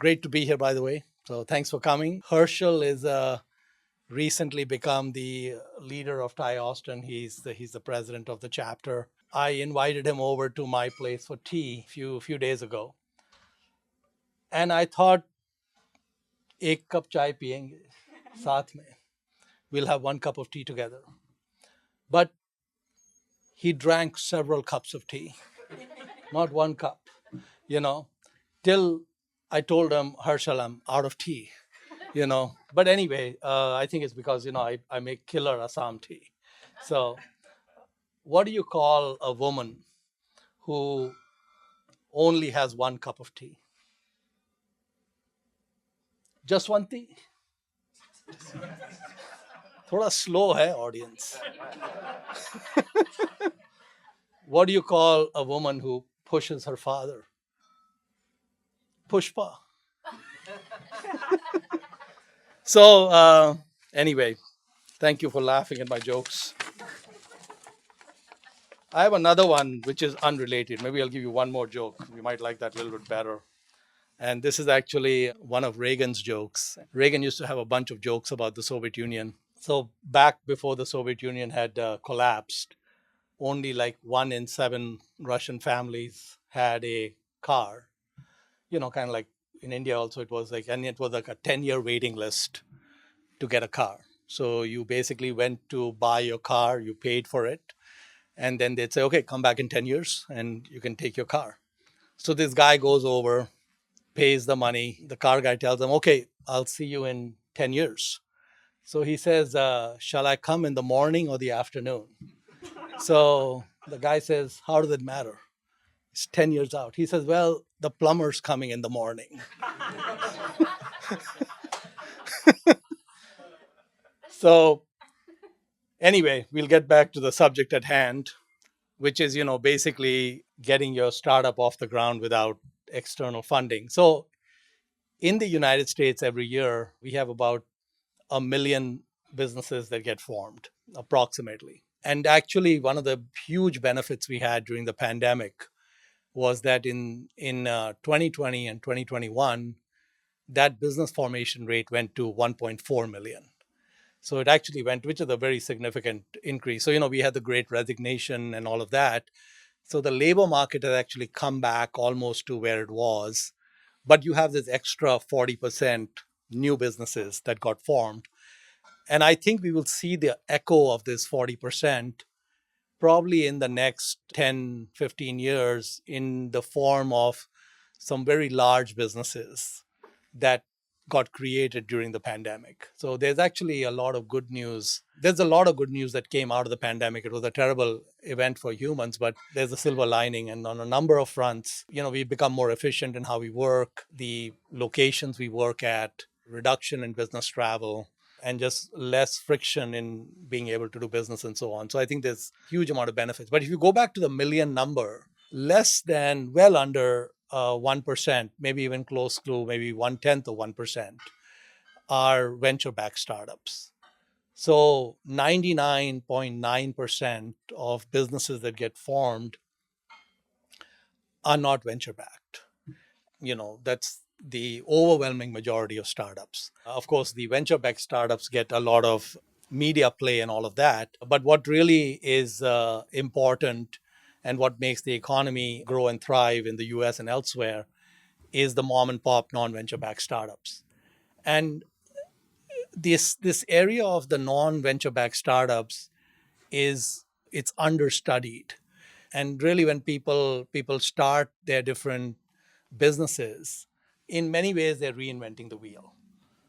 Great to be here, by the way. So thanks for coming. Herschel is recently become the leader of Thai Austin. He's the president of the chapter. I invited him over to my place for tea a few days ago, and I thought एक cup chai पियेंगे साथ में. We'll have one cup of tea together. But he drank several cups of tea, not one cup. You know, till I told him, Herschel, I'm out of tea. But anyway, I think it's because I make killer Assam tea. So what do you call a woman who only has one cup of tea? Just one tea? थोड़ा slow है audience. What do you call a woman who pushes her father? Pushpa. So anyway, thank you for laughing at my jokes. I have another one which is unrelated. Maybe I'll give you one more joke. You might like that a little bit better. And this is actually one of Reagan's jokes. Reagan used to have a bunch of jokes about the Soviet Union. So back before the Soviet Union had collapsed, only like 1 in 7 Russian families had a car. Kind of like in India also it was like, and it was like a 10-year waiting list to get a car. So you basically went to buy your car, you paid for it, and then they'd say, okay, come back in 10 years and you can take your car. So this guy goes over, pays the money. The car guy tells him, okay, I'll see you in 10 years. So he says, shall I come in the morning or the afternoon? So the guy says, how does it matter? It's 10 years out. He says, well, the plumber's coming in the morning. So anyway, we'll get back to the subject at hand, which is, basically getting your startup off the ground without external funding. So in the United States, every year, we have about 1 million businesses that get formed, approximately. And actually, one of the huge benefits we had during the pandemic was that in 2020 and 2021, that business formation rate went to 1.4 million. So it actually went, which is a very significant increase. So, we had the great resignation and all of that. So the labor market has actually come back almost to where it was. But you have this extra 40% new businesses that got formed. And I think we will see the echo of this 40% probably in the next 10, 15 years in the form of some very large businesses that got created during the pandemic. So there's actually a lot of good news. There's a lot of good news that came out of the pandemic. It was a terrible event for humans, but there's a silver lining. And on a number of fronts, we've become more efficient in how we work, the locations we work at, reduction in business travel, and just less friction in being able to do business and so on. So I think there's a huge amount of benefits. But if you go back to the million number, less than, well under 1%, maybe even close to maybe 1/10 of 1%, are venture-backed startups. So 99.9% of businesses that get formed are not venture-backed. That's the overwhelming majority of startups. Of course, the venture-backed startups get a lot of media play and all of that. But what really is important and what makes the economy grow and thrive in the US and elsewhere is the mom and pop non-venture backed startups. And this area of the non-venture backed startups it's understudied. And really when people start their different businesses, in many ways they're reinventing the wheel.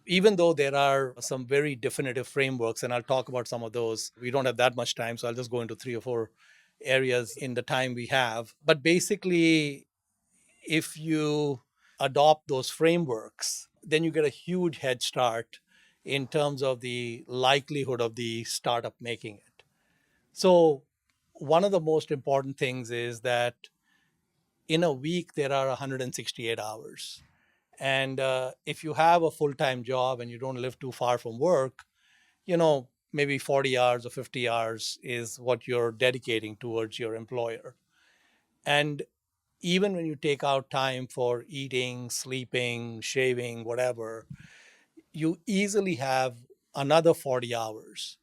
Even though there are some very definitive frameworks, and I'll talk about some of those. We don't have that much time, so I'll just go into 3 or 4 areas in the time we have. But basically, if you adopt those frameworks, then you get a huge head start in terms of the likelihood of the startup making it. So, one of the most important things is that in a week, there are 168 hours. And if you have a full time job and you don't live too far from work, maybe 40 hours or 50 hours is what you're dedicating towards your employer. And even when you take out time for eating, sleeping, shaving, whatever, you easily have another 40 hours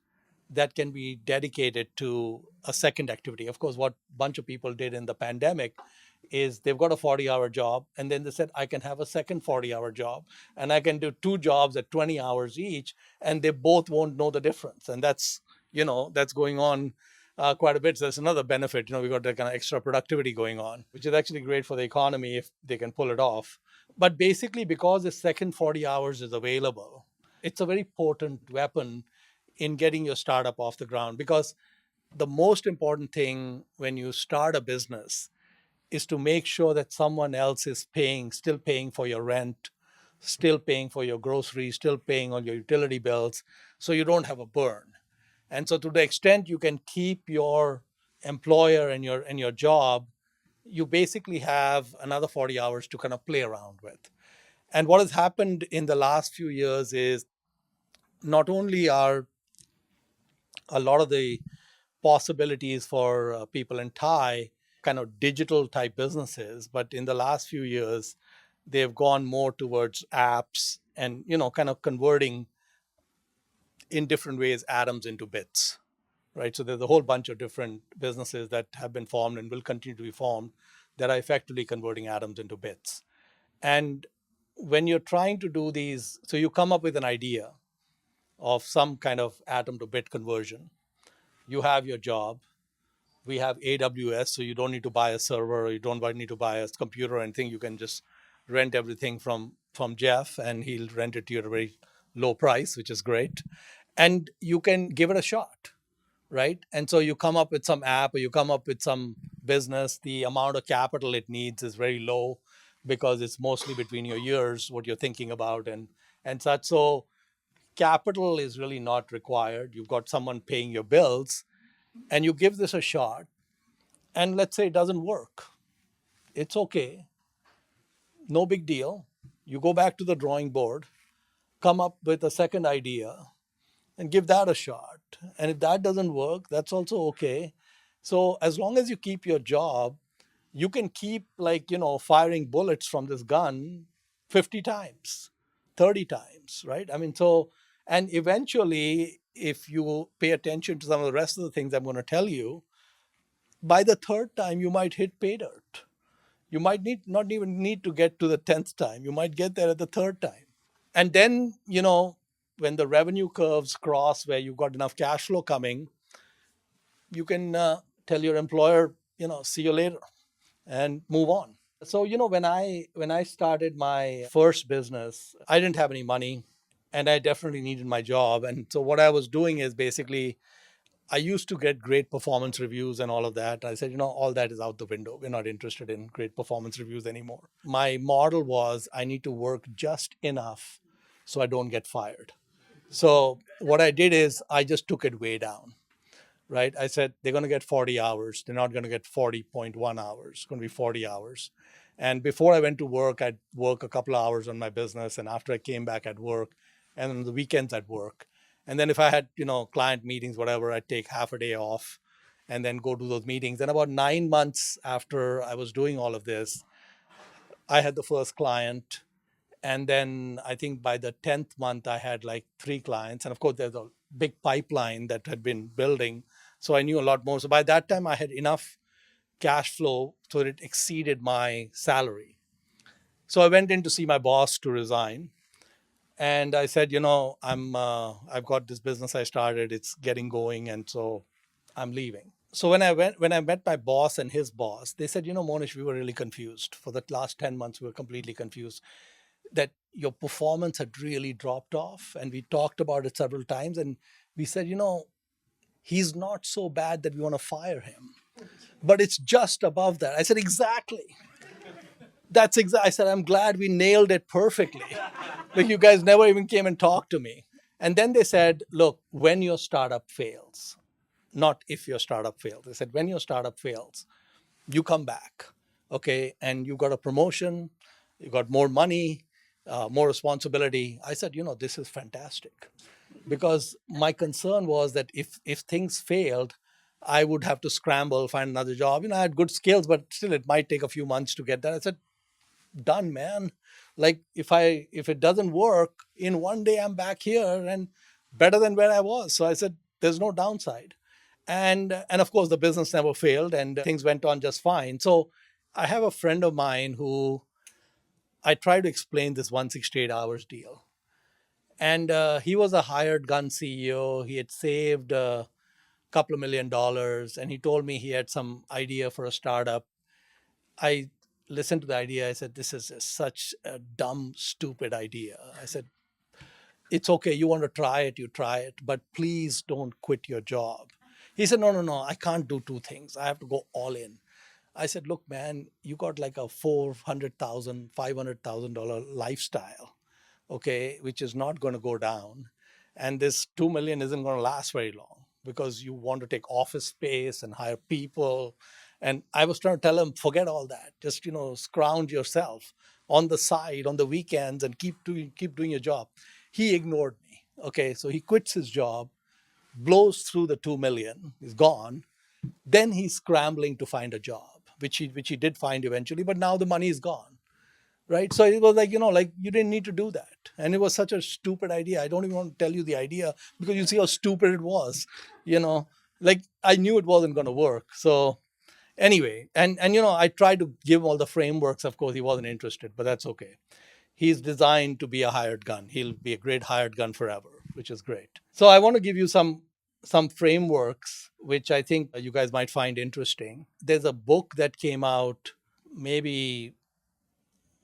that can be dedicated to a second activity. Of course, what a bunch of people did in the pandemic is they've got a 40-hour job, and then they said, I can have a second 40-hour job, and I can do two jobs at 20 hours each, and they both won't know the difference. And that's going on quite a bit. So that's another benefit. We got that kind of extra productivity going on, which is actually great for the economy if they can pull it off. But basically, because the second 40 hours is available, it's a very potent weapon in getting your startup off the ground. Because the most important thing when you start a business is to make sure that someone else is still paying for your rent, still paying for your groceries, still paying on your utility bills, so you don't have a burn. And so, to the extent you can keep your employer and your job, you basically have another 40 hours to kind of play around with. And what has happened in the last few years is not only are a lot of the possibilities for people in Thai kind of digital type businesses, but in the last few years, they've gone more towards apps and kind of converting in different ways atoms into bits, right? So there's a whole bunch of different businesses that have been formed and will continue to be formed that are effectively converting atoms into bits. And when you're trying to do these, so you come up with an idea of some kind of atom to bit conversion. You have your job. We have AWS, so you don't need to buy a server, or you don't need to buy a computer or anything. You can just rent everything from Jeff, and he'll rent it to you at a very low price, which is great. And you can give it a shot, right? And so you come up with some app, or you come up with some business. The amount of capital it needs is very low because it's mostly between your ears what you're thinking about and such. So capital is really not required. You've got someone paying your bills, and you give this a shot, and let's say it doesn't work. It's okay, no big deal. You go back to the drawing board, come up with a second idea, and give that a shot. And if that doesn't work, that's also okay. So as long as you keep your job, you can keep, like, firing bullets from this gun 50 times, 30 times, right? I mean, so, and eventually, if you pay attention to some of the rest of the things I'm going to tell you, by the third time, you might hit pay dirt. You might not even need to get to the 10th time. You might get there at the third time. And then, when the revenue curves cross where you've got enough cash flow coming, you can tell your employer, see you later and move on. So, when I started my first business, I didn't have any money, and I definitely needed my job. And so what I was doing is basically I used to get great performance reviews and all of that. I said, all that is out the window. We're not interested in great performance reviews anymore. My model was I need to work just enough so I don't get fired. So what I did is I just took it way down, right? I said they're going to get 40 hours. They're not going to get 40.1 hours. It's going to be 40 hours. And before I went to work, I'd work a couple of hours on my business. And after I came back, I'd work. And on the weekends, I'd work. And then if I had, client meetings, whatever, I'd take half a day off and then go to those meetings. And about 9 months after I was doing all of this, I had the first client. And then I think by the 10th month, I had like 3 clients. And of course, there's a big pipeline that had been building. So I knew a lot more. So by that time, I had enough cash flow so that it exceeded my salary. So I went in to see my boss to resign. And I said, I've got this business I started. It's getting going. And so I'm leaving. So when I met my boss and his boss, they said, Monish, we were really confused. For the last 10 months, we were completely confused that your performance had really dropped off. And we talked about it several times. And we said, he's not so bad that we want to fire him, but it's just above that. I said, exactly. I said, I'm glad we nailed it perfectly. Like, you guys never even came and talked to me. And then they said, look, when your startup fails, not if your startup fails. They said, when your startup fails, you come back, okay? And you got a promotion, you got more money, more responsibility. I said, this is fantastic. Because my concern was that if things failed, I would have to scramble, find another job. I had good skills, but still it might take a few months to get that. I said, done, man. Like if it doesn't work, in one day I'm back here and better than where I was. So I said, there's no downside. And of course the business never failed and things went on just fine. So I have a friend of mine who I try to explain this 168 hours deal. And he was a hired gun CEO. He had saved a couple of $1 million, and he told me he had some idea for a startup. I listened to the idea. I said, this is such a dumb, stupid idea. I said, it's okay. You want to try it, you try it, but please don't quit your job. He said, no, no, no, I can't do two things. I have to go all in. I said, look, man, you got like a $400,000, $500,000 lifestyle, okay, which is not going to go down. And this 2 million isn't going to last very long because you want to take office space and hire people. And I was trying to tell him, forget all that. Just, scrounge yourself on the side, on the weekends, and keep doing your job. He ignored me. Okay, so he quits his job, blows through the 2 million, is gone. Then he's scrambling to find a job, which he did find eventually, but now the money is gone. Right. So it was like, like you didn't need to do that. And it was such a stupid idea. I don't even want to tell you the idea because you see how stupid it was, you know, like I knew it wasn't going to work. So anyway, and I tried to give him all the frameworks. Of course, he wasn't interested, but that's okay. He's designed to be a hired gun. He'll be a great hired gun forever, which is great. So I want to give you some frameworks which I think you guys might find interesting. There's a book that came out maybe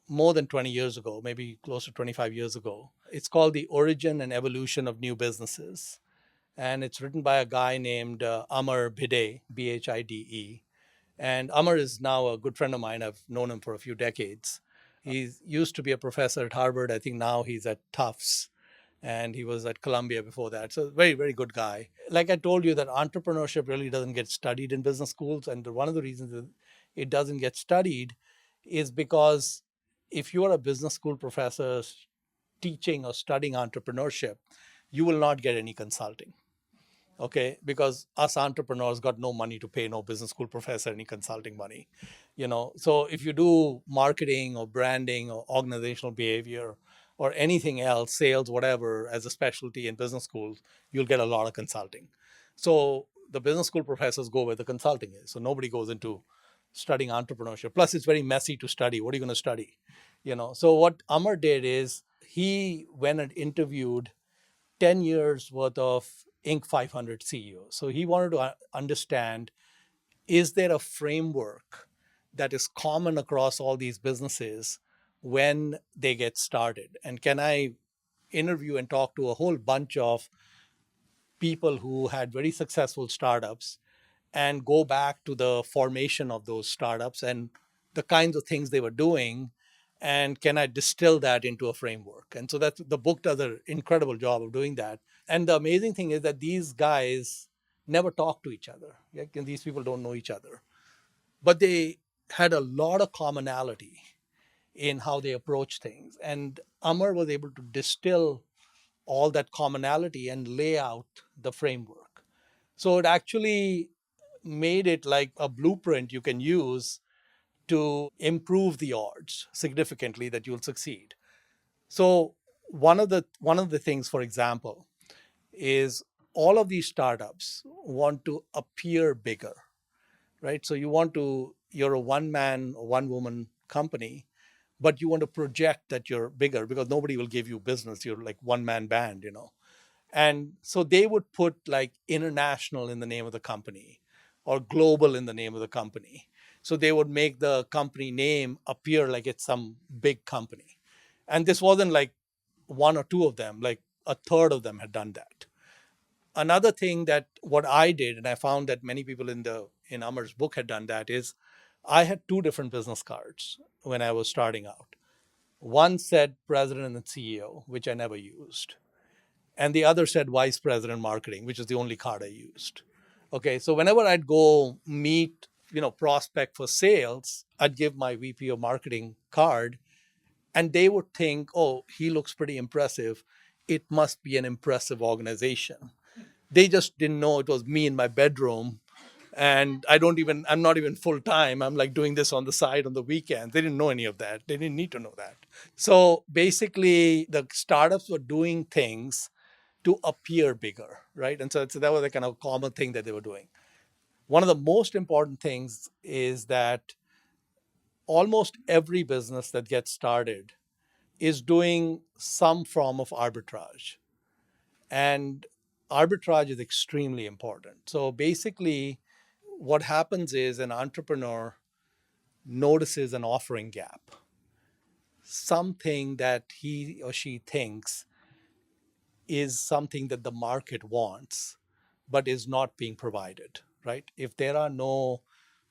more than 20 years ago, maybe close to 25 years ago. It's called The Origin and Evolution of New Businesses. And it's written by a guy named Amar Bhide, Bhide. And Amar is now a good friend of mine. I've known him for a few decades. He used to be a professor at Harvard. I think now he's at Tufts. And he was at Columbia before that. So, very, very good guy. Like I told you, that entrepreneurship really doesn't get studied in business schools. And one of the reasons that it doesn't get studied is because if you are a business school professor teaching or studying entrepreneurship, you will not get any consulting. Okay, because us entrepreneurs got no money to pay no business school professor any consulting money. So if you do marketing or branding or organizational behavior or anything else, sales, whatever, as a specialty in business schools, you'll get a lot of consulting. So the business school professors go where the consulting is. So nobody goes into studying entrepreneurship. Plus, it's very messy to study. What are you going to study? So what Amar did is he went and interviewed 10 years worth of Inc. 500 CEOs. So he wanted to understand, is there a framework that is common across all these businesses when they get started? And can I interview and talk to a whole bunch of people who had very successful startups and go back to the formation of those startups and the kinds of things they were doing, and can I distill that into a framework? And so that's the book does an incredible job of doing that. And the amazing thing is that these guys never talk to each other. And these people don't know each other, but they had a lot of commonality in how they approach things. And Amar was able to distill all that commonality and lay out the framework. So it actually made it like a blueprint you can use to improve the odds significantly that you'll succeed. So one of the things, for example, is all of these startups want to appear bigger, right? So you're a one man or one woman company, but you want to project that you're bigger because nobody will give you business. You're like one man band. And so they would put like international in the name of the company or global in the name of the company. So they would make the company name appear like it's some big company. And this wasn't like one or two of them, like a third of them had done that. Another thing that what I did, and I found that many people in Amar's book had done that, is I had two different business cards when I was starting out. One said president and CEO, which I never used, and the other said vice president marketing, which is the only card I used. Okay, so whenever I'd go meet, prospect for sales, I'd give my VP of marketing card, and they would think, oh, he looks pretty impressive. It must be an impressive organization. They just didn't know it was me in my bedroom And I'm not even full time. I'm like doing this on the side on the weekends. They didn't know any of that. They didn't need to know that. So basically, the startups were doing things to appear bigger, right? And so that was a kind of common thing that they were doing. One of the most important things is that almost every business that gets started is doing some form of arbitrage. And arbitrage is extremely important. So basically, what happens is an entrepreneur notices an offering gap, something that he or she thinks is something that the market wants, but is not being provided, right? If there are no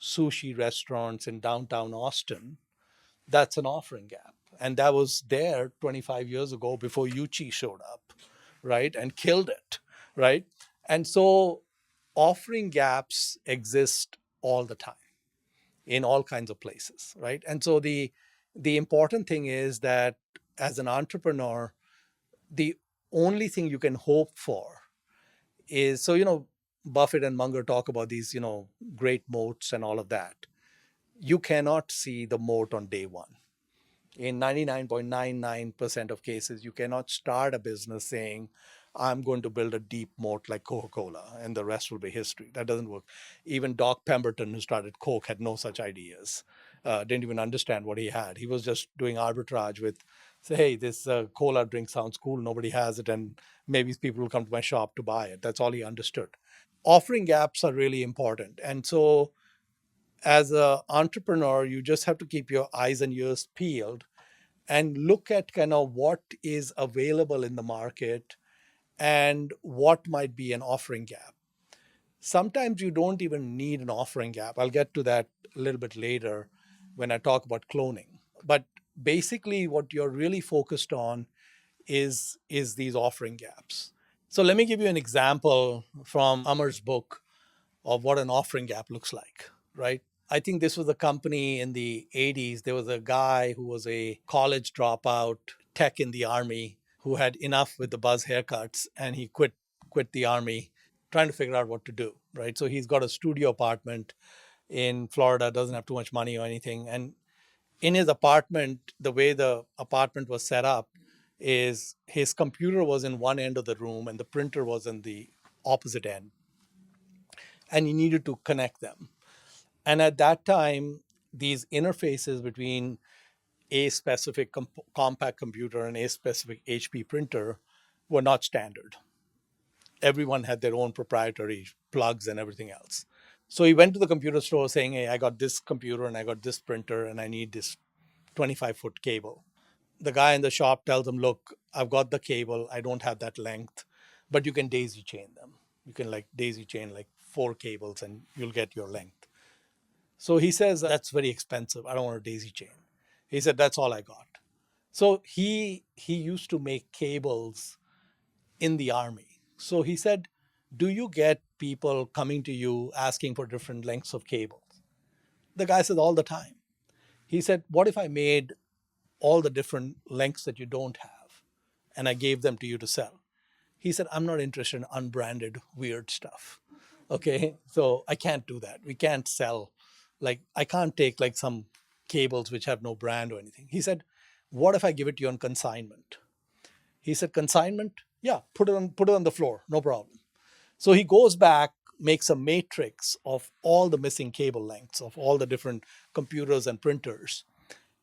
sushi restaurants in downtown Austin, that's an offering gap. And that was there 25 years ago before Yuchi showed up, right? And killed it, right? And so offering gaps exist all the time in all kinds of places, right? And so the important thing is that as an entrepreneur, the only thing you can hope for is, so Buffett and Munger talk about these great moats and all of that. You cannot see the moat on day one. In 99.99% of cases, you cannot start a business saying, I'm going to build a deep moat like Coca-Cola and the rest will be history. That doesn't work. Even Doc Pemberton, who started Coke, had no such ideas. Didn't even understand what he had. He was just doing arbitrage with, say, hey, this cola drink sounds cool. Nobody has it. And maybe people will come to my shop to buy it. That's all he understood. Offering gaps are really important. And so as an entrepreneur, you just have to keep your eyes and ears peeled and look at kind of what is available in the market and what might be an offering gap. Sometimes you don't even need an offering gap. I'll get to that a little bit later when I talk about cloning. But basically, what you're really focused on is these offering gaps. So let me give you an example from Amar's book of what an offering gap looks like, right? I think this was a company in the 80s. There was a guy who was a college dropout tech in the army who had enough with the buzz haircuts and he quit the army trying to figure out what to do, right? So he's got a studio apartment in Florida, doesn't have too much money or anything. And in his apartment, the way the apartment was set up is his computer was in one end of the room and the printer was in the opposite end. And he needed to connect them. And at that time, these interfaces between a specific compact computer and a specific HP printer were not standard. Everyone had their own proprietary plugs and everything else. So he went to the computer store saying, hey, I got this computer and I got this printer and I need this 25-foot cable. The guy in the shop tells him, look, I've got the cable. I don't have that length, but you can daisy chain them. You can like daisy chain like 4 cables and you'll get your length. So he says, that's very expensive. I don't want a daisy chain. He said, that's all I got. So he used to make cables in the army. So he said, do you get people coming to you asking for different lengths of cables? The guy said, all the time. He said, what if I made all the different lengths that you don't have and I gave them to you to sell? He said, I'm not interested in unbranded weird stuff. Okay. So I can't do that. We can't sell, like, I can't take like some cables which have no brand or anything. He said, what if I give it to you on consignment? He said, consignment? Yeah, put it on the floor, no problem. So he goes back, makes a matrix of all the missing cable lengths of all the different computers and printers.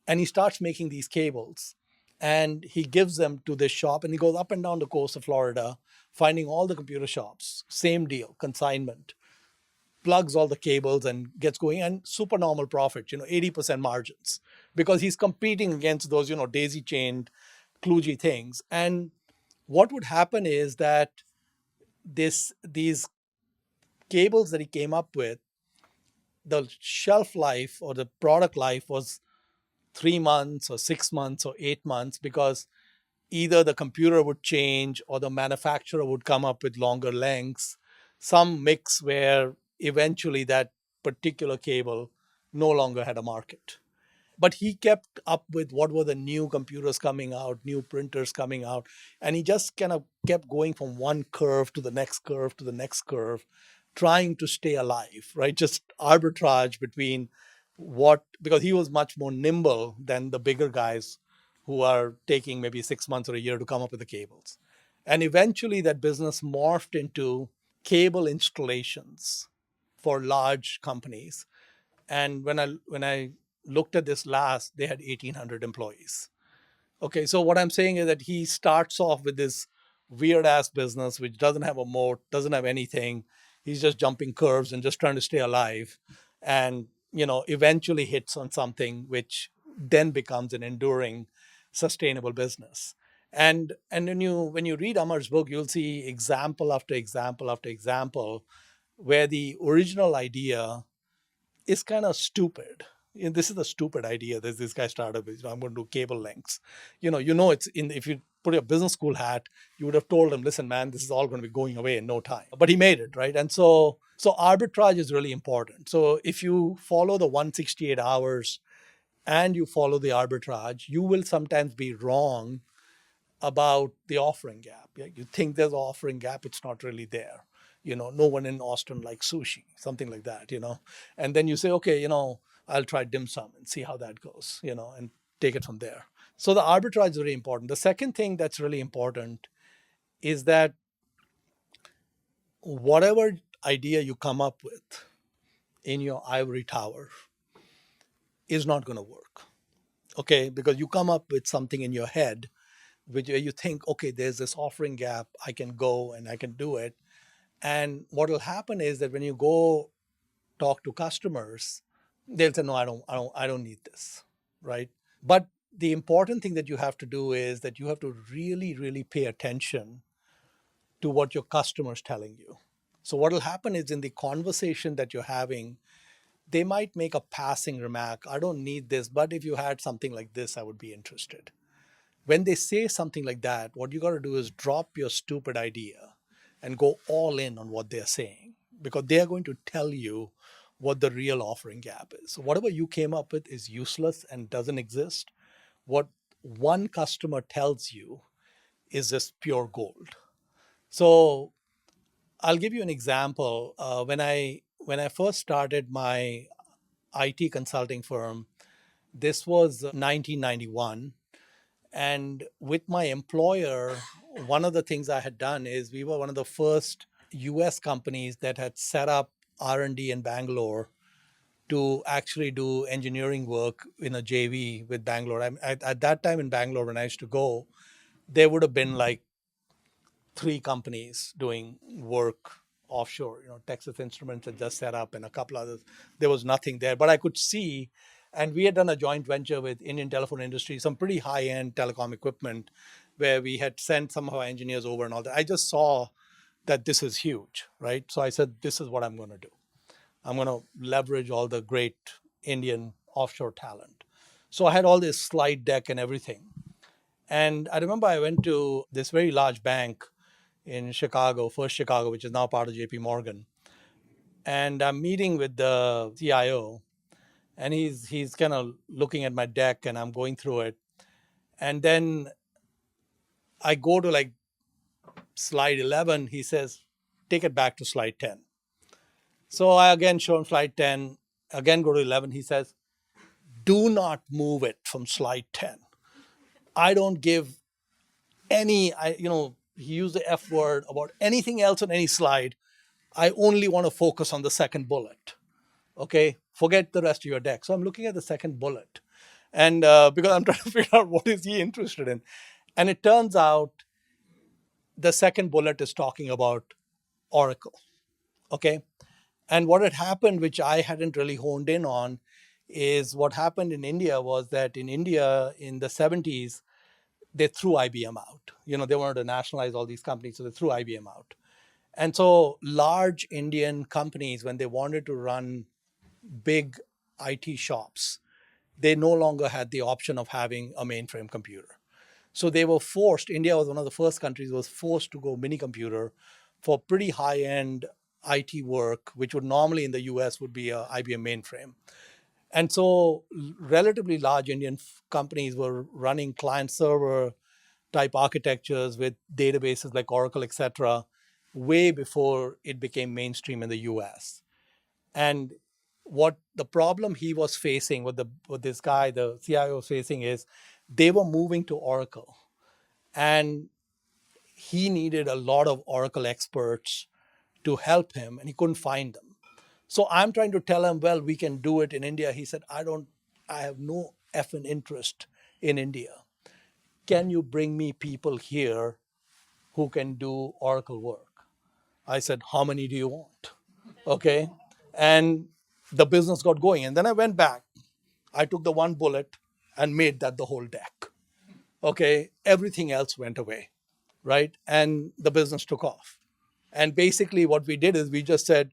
And he starts making these cables and he gives them to this shop and he goes up and down the coast of Florida, finding all the computer shops, same deal, consignment, plugs all the cables and gets going, and super normal profit, 80% margins, because he's competing against those, daisy chained, kludgy things. And what would happen is that these cables that he came up with, the shelf life or the product life was 3 months or 6 months or 8 months, because either the computer would change or the manufacturer would come up with longer lengths, some mix where eventually that particular cable no longer had a market. But he kept up with what were the new computers coming out, new printers coming out, and he just kind of kept going from one curve to the next curve to the next curve trying to stay alive, right? Just arbitrage between what, because he was much more nimble than the bigger guys who are taking maybe 6 months or a year to come up with the cables. And eventually that business morphed into cable installations for large companies. And when I looked at this last, they had 1,800 employees. Okay, so what I'm saying is that he starts off with this weird ass business which doesn't have a moat, doesn't have anything. He's just jumping curves and just trying to stay alive, and eventually hits on something which then becomes an enduring, sustainable business. And when you read Amar's book, you'll see example after example after example where the original idea is kind of stupid. And this is a stupid idea that this guy started with. I'm going to do cable links. It's in. If you put your business school hat, you would have told him, "Listen, man, this is all going to be going away in no time." But he made it, right? And so arbitrage is really important. So if you follow the 168 hours and you follow the arbitrage, you will sometimes be wrong about the offering gap. Yeah, you think there's an offering gap, it's not really there. No one in Austin likes sushi, something like that. And then you say, okay, I'll try dim sum and see how that goes, and take it from there. So the arbitrage is very important. The second thing that's really important is that whatever idea you come up with in your ivory tower is not going to work. Okay, because you come up with something in your head which you think, okay, there's this offering gap, I can go and I can do it. And what will happen is that when you go talk to customers, they'll say, no, I don't need this, right? But the important thing that you have to do is that you have to really, really pay attention to what your customer's telling you. So what will happen is in the conversation that you're having, they might make a passing remark, I don't need this, but if you had something like this, I would be interested. When they say something like that, what you got to do is drop your stupid idea and go all in on what they're saying, because they are going to tell you what the real offering gap is. So whatever you came up with is useless and doesn't exist. What one customer tells you is just pure gold. So I'll give you an example. When I first started my IT consulting firm, this was 1991. And with my employer, one of the things I had done is we were one of the first US companies that had set up R&D in Bangalore to actually do engineering work in a JV with Bangalore. At that time in Bangalore, when I used to go, there would have been like 3 companies doing work offshore. Texas Instruments had just set up and a couple others. There was nothing there, but I could see, and we had done a joint venture with Indian Telephone Industry, some pretty high-end telecom equipment, where we had sent some of our engineers over and all that. I just saw that this is huge, right? So I said, this is what I'm going to do. I'm going to leverage all the great Indian offshore talent. So I had all this slide deck and everything. And I remember I went to this very large bank in Chicago, First Chicago, which is now part of JP Morgan. And I'm meeting with the CIO, and he's kind of looking at my deck, and I'm going through it. And then I go to like slide 11. He says, take it back to slide 10. So I again show him slide 10, again go to 11. He says, do not move it from slide 10. I don't give he used the F word about anything else on any slide. I only want to focus on the second bullet. Okay, forget the rest of your deck. So I'm looking at the second bullet, and because I'm trying to figure out what is he interested in, and it turns out the second bullet is talking about Oracle. Okay, and what had happened, which I hadn't really honed in on, is what happened in India was that in India in the 70s, they threw IBM out. They wanted to nationalize all these companies, so they threw IBM out. And so large Indian companies, when they wanted to run big IT shops, they no longer had the option of having a mainframe computer. So they were forced, India was one of the first countries, was forced to go mini computer for pretty high-end IT work, which would normally in the US would be a IBM mainframe. And so relatively large Indian companies were running client server type architectures with databases like Oracle, etc. way before it became mainstream in the US. And what the problem he was facing, what this guy, the CIO, was facing is they were moving to Oracle. And he needed a lot of Oracle experts to help him, and he couldn't find them. So I'm trying to tell him, well, we can do it in India. He said, I have no effing interest in India. Can you bring me people here who can do Oracle work? I said, how many do you want? Okay. And the business got going. And then I went back. I took the one bullet and made that the whole deck. Okay. Everything else went away. Right. And the business took off. And basically, what we did is we just said,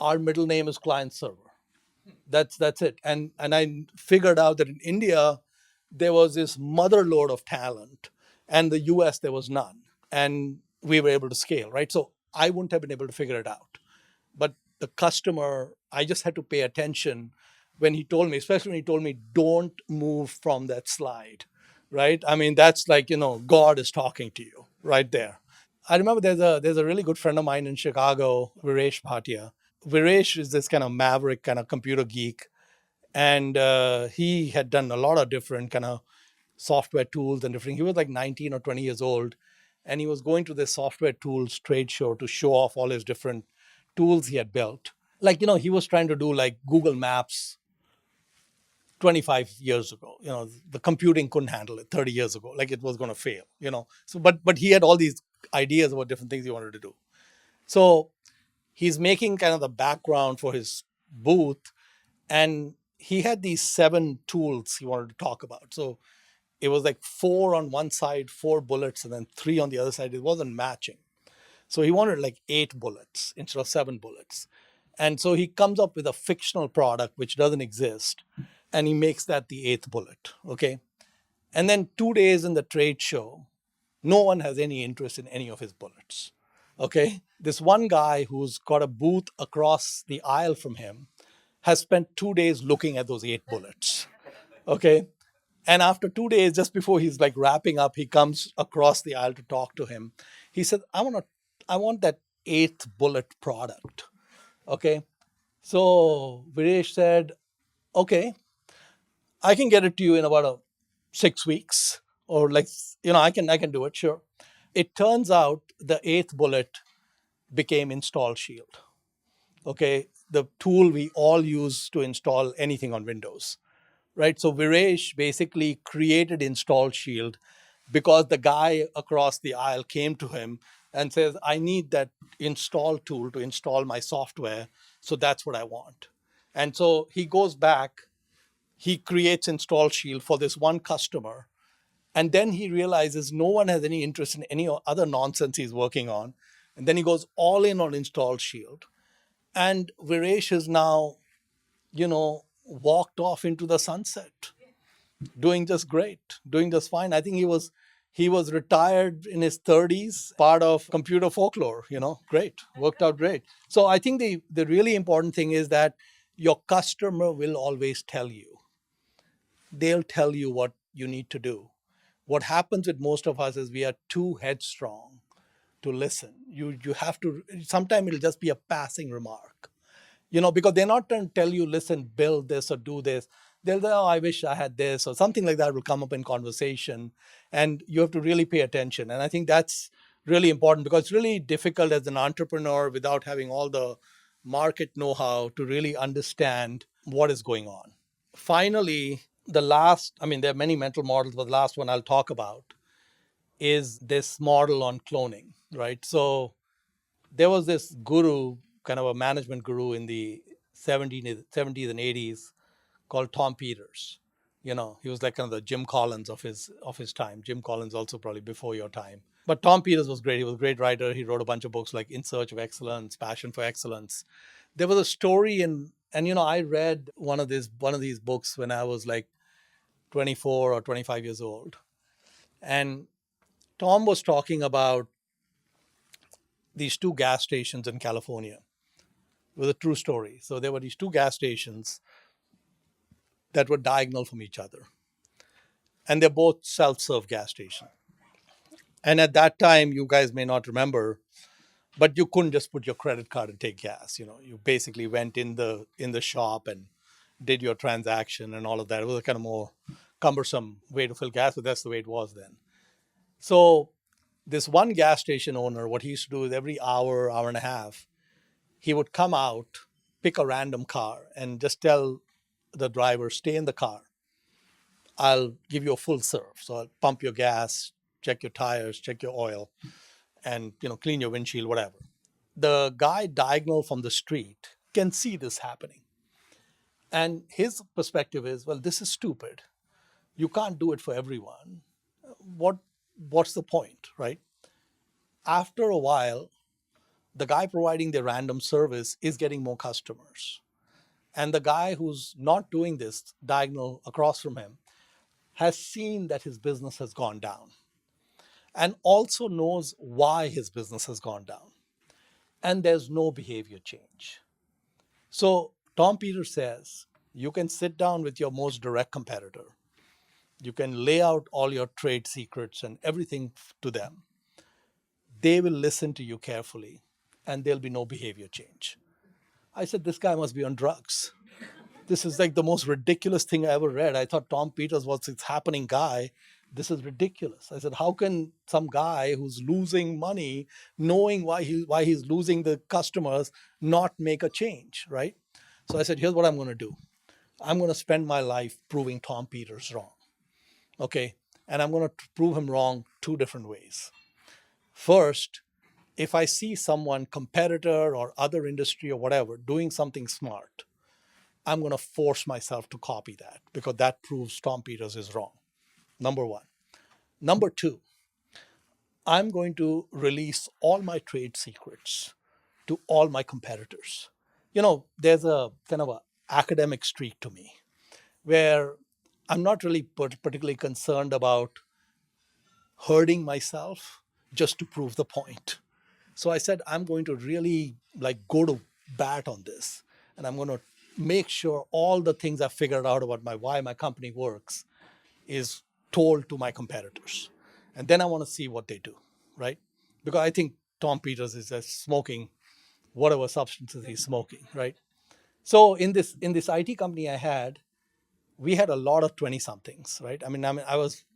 our middle name is client server. That's it. And I figured out that in India there was this mother lode of talent, and the US there was none, and we were able to scale, right? So I wouldn't have been able to figure it out, but the customer, I just had to pay attention when he told me, especially when he told me, don't move from that slide, right? I mean, that's like, God is talking to you right there. I remember there's a really good friend of mine in Chicago, Viresh Bhatia. Viresh is this kind of maverick kind of computer geek, and he had done a lot of different kind of software tools and different. He was like 19 or 20 years old, and he was going to this software tools trade show to show off all his different tools he had built. Like, he was trying to do like Google Maps 25 years ago. The computing couldn't handle it 30 years ago. Like, it was going to fail. So but he had all these ideas about different things he wanted to do. So he's making kind of the background for his booth, and he had these 7 tools he wanted to talk about. So it was like 4 on one side, 4 bullets, and then 3 on the other side. It wasn't matching. So he wanted like 8 bullets instead of 7 bullets. And so he comes up with a fictional product which doesn't exist, and he makes that the 8th bullet. Okay. And then 2 days in the trade show, no one has any interest in any of his bullets. Okay. This one guy who's got a booth across the aisle from him has spent 2 days looking at those 8 bullets. Okay. And after 2 days, just before he's like wrapping up, he comes across the aisle to talk to him. He said, I want that 8th bullet product. Okay. So Viresh said, okay, I can get it to you in about 6 weeks, or like, I can do it. Sure. It turns out the 8th bullet became Install Shield. Okay. The tool we all use to install anything on Windows. Right. So Viresh basically created Install Shield because the guy across the aisle came to him and says, I need that install tool to install my software. So that's what I want. And so he goes back, he creates Install Shield for this one customer. And then he realizes no one has any interest in any other nonsense he's working on. And then he goes all in on Install Shield. And Viresh is now, walked off into the sunset, doing just great, doing just fine. I think he was retired in his 30s, part of computer folklore, great, worked out great. So I think the really important thing is that your customer will always tell you. They'll tell you what you need to do. What happens with most of us is we are too headstrong to listen. You have to, sometimes it'll just be a passing remark, because they're not going to tell you, listen, build this or do this. They'll say, oh, I wish I had this, or something like that will come up in conversation. And you have to really pay attention. And I think that's really important, because it's really difficult as an entrepreneur without having all the market know-how to really understand what is going on. Finally, there are many mental models, but the last one I'll talk about is this model on cloning, right? So there was this guru, kind of a management guru in the 70s and 80s, called Tom Peters. He was like kind of the Jim Collins of his time. Jim Collins also probably before your time. But Tom Peters was great. He was a great writer. He wrote a bunch of books like In Search of Excellence, Passion for Excellence. There was a story and I read one of these books when I was like 24 or 25 years old. And Tom was talking about these 2 gas stations in California. It was a true story. So there were these 2 gas stations that were diagonal from each other. And they're both self-serve gas stations. And at that time, you guys may not remember, but you couldn't just put your credit card and take gas. You basically went in the shop and did your transaction and all of that. It was a kind of more cumbersome way to fill gas, but that's the way it was then. So this one gas station owner, what he used to do is every hour and a half, he would come out, pick a random car, and just tell the driver, stay in the car. I'll give you a full serve. So I'll pump your gas, check your tires, check your oil, and clean your windshield, whatever. The guy diagonal from the street can see this happening. And his perspective is, well, this is stupid. You can't do it for everyone. What what's the point, right? After a while, the guy providing the random service is getting more customers. And the guy who's not doing this diagonal across from him has seen that his business has gone down and also knows why his business has gone down. And there's no behavior change. So Tom Peters says you can sit down with your most direct competitor. You can lay out all your trade secrets and everything to them. They will listen to you carefully and there'll be no behavior change. I said, this guy must be on drugs. This is like the most ridiculous thing I ever read. I thought Tom Peters was this happening guy. This is ridiculous. I said, how can some guy who's losing money, knowing why he's losing the customers, not make a change, right? So I said, here's what I'm going to do. I'm going to spend my life proving Tom Peters wrong. Okay. And I'm going to prove him wrong two different ways. First, if I see someone, competitor or other industry or whatever, doing something smart, I'm going to force myself to copy that because that proves Tom Peters is wrong. Number one. Number two, I'm going to release all my trade secrets to all my competitors. There's a kind of a academic streak to me where I'm not really particularly concerned about hurting myself just to prove the point. So I said, I'm going to really go to bat on this. And I'm going to make sure all the things I've figured out about why my company works is told to my competitors. And then I want to see what they do, right? Because I think Tom Peters is just smoking whatever substances he's smoking, right? So in this IT company I had, we had a lot of 20 somethings, right?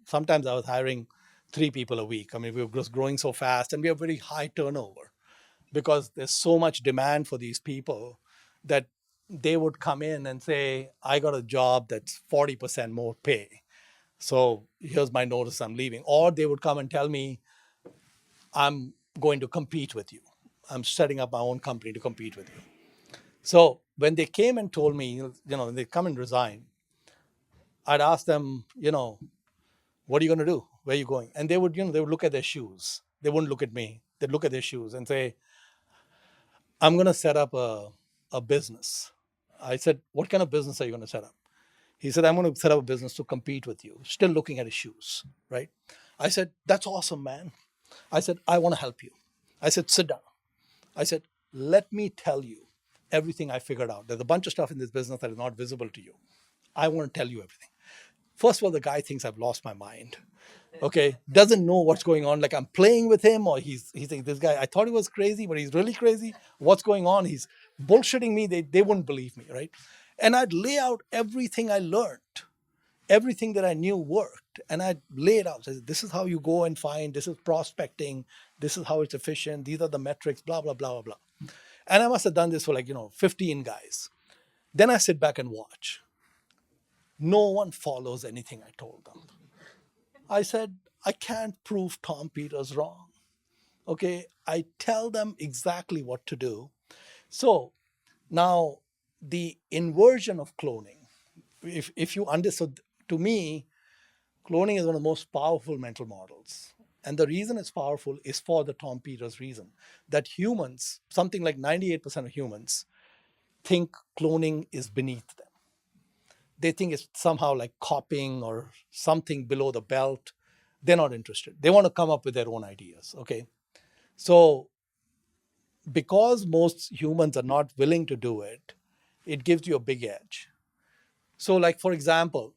Sometimes I was hiring 3 people a week. We were just growing so fast and we have very high turnover because there's so much demand for these people that they would come in and say, I got a job that's 40% more pay. So here's my notice, I'm leaving. Or they would come and tell me, I'm going to compete with you. I'm setting up my own company to compete with you. So when they came and told me, they come and resign, I'd ask them, what are you going to do? Where are you going? And they would look at their shoes. They wouldn't look at me. They'd look at their shoes and say, I'm going to set up a business. I said, what kind of business are you going to set up? He said, I'm going to set up a business to compete with you. Still looking at his shoes, right? I said, that's awesome, man. I said, I want to help you. I said, sit down. I said, let me tell you everything I figured out. There's a bunch of stuff in this business that is not visible to you. I want to tell you everything. First of all, the guy thinks I've lost my mind. Okay, doesn't know what's going on. Like I'm playing with him, or he's like, this guy, I thought he was crazy, but he's really crazy. What's going on? He's bullshitting me. They wouldn't believe me, right? And I'd lay out everything I learned, everything that I knew worked, and I'd lay it out. So this is how you go and find. This is prospecting. This is how it's efficient. These are the metrics. Blah blah blah blah blah. And I must have done this for 15 guys. Then I sit back and watch. No one follows anything I told them. I said, I can't prove Tom Peters wrong. Okay, I tell them exactly what to do. So now the inversion of cloning, if you understood, to me, cloning is one of the most powerful mental models. And the reason it's powerful is for the Tom Peters reason that humans, something like 98% of humans, think cloning is beneath them. They think it's somehow like copying or something below the belt. They're not interested. They want to come up with their own ideas. Okay. So because most humans are not willing to do it, it gives you a big edge. So, like, for example,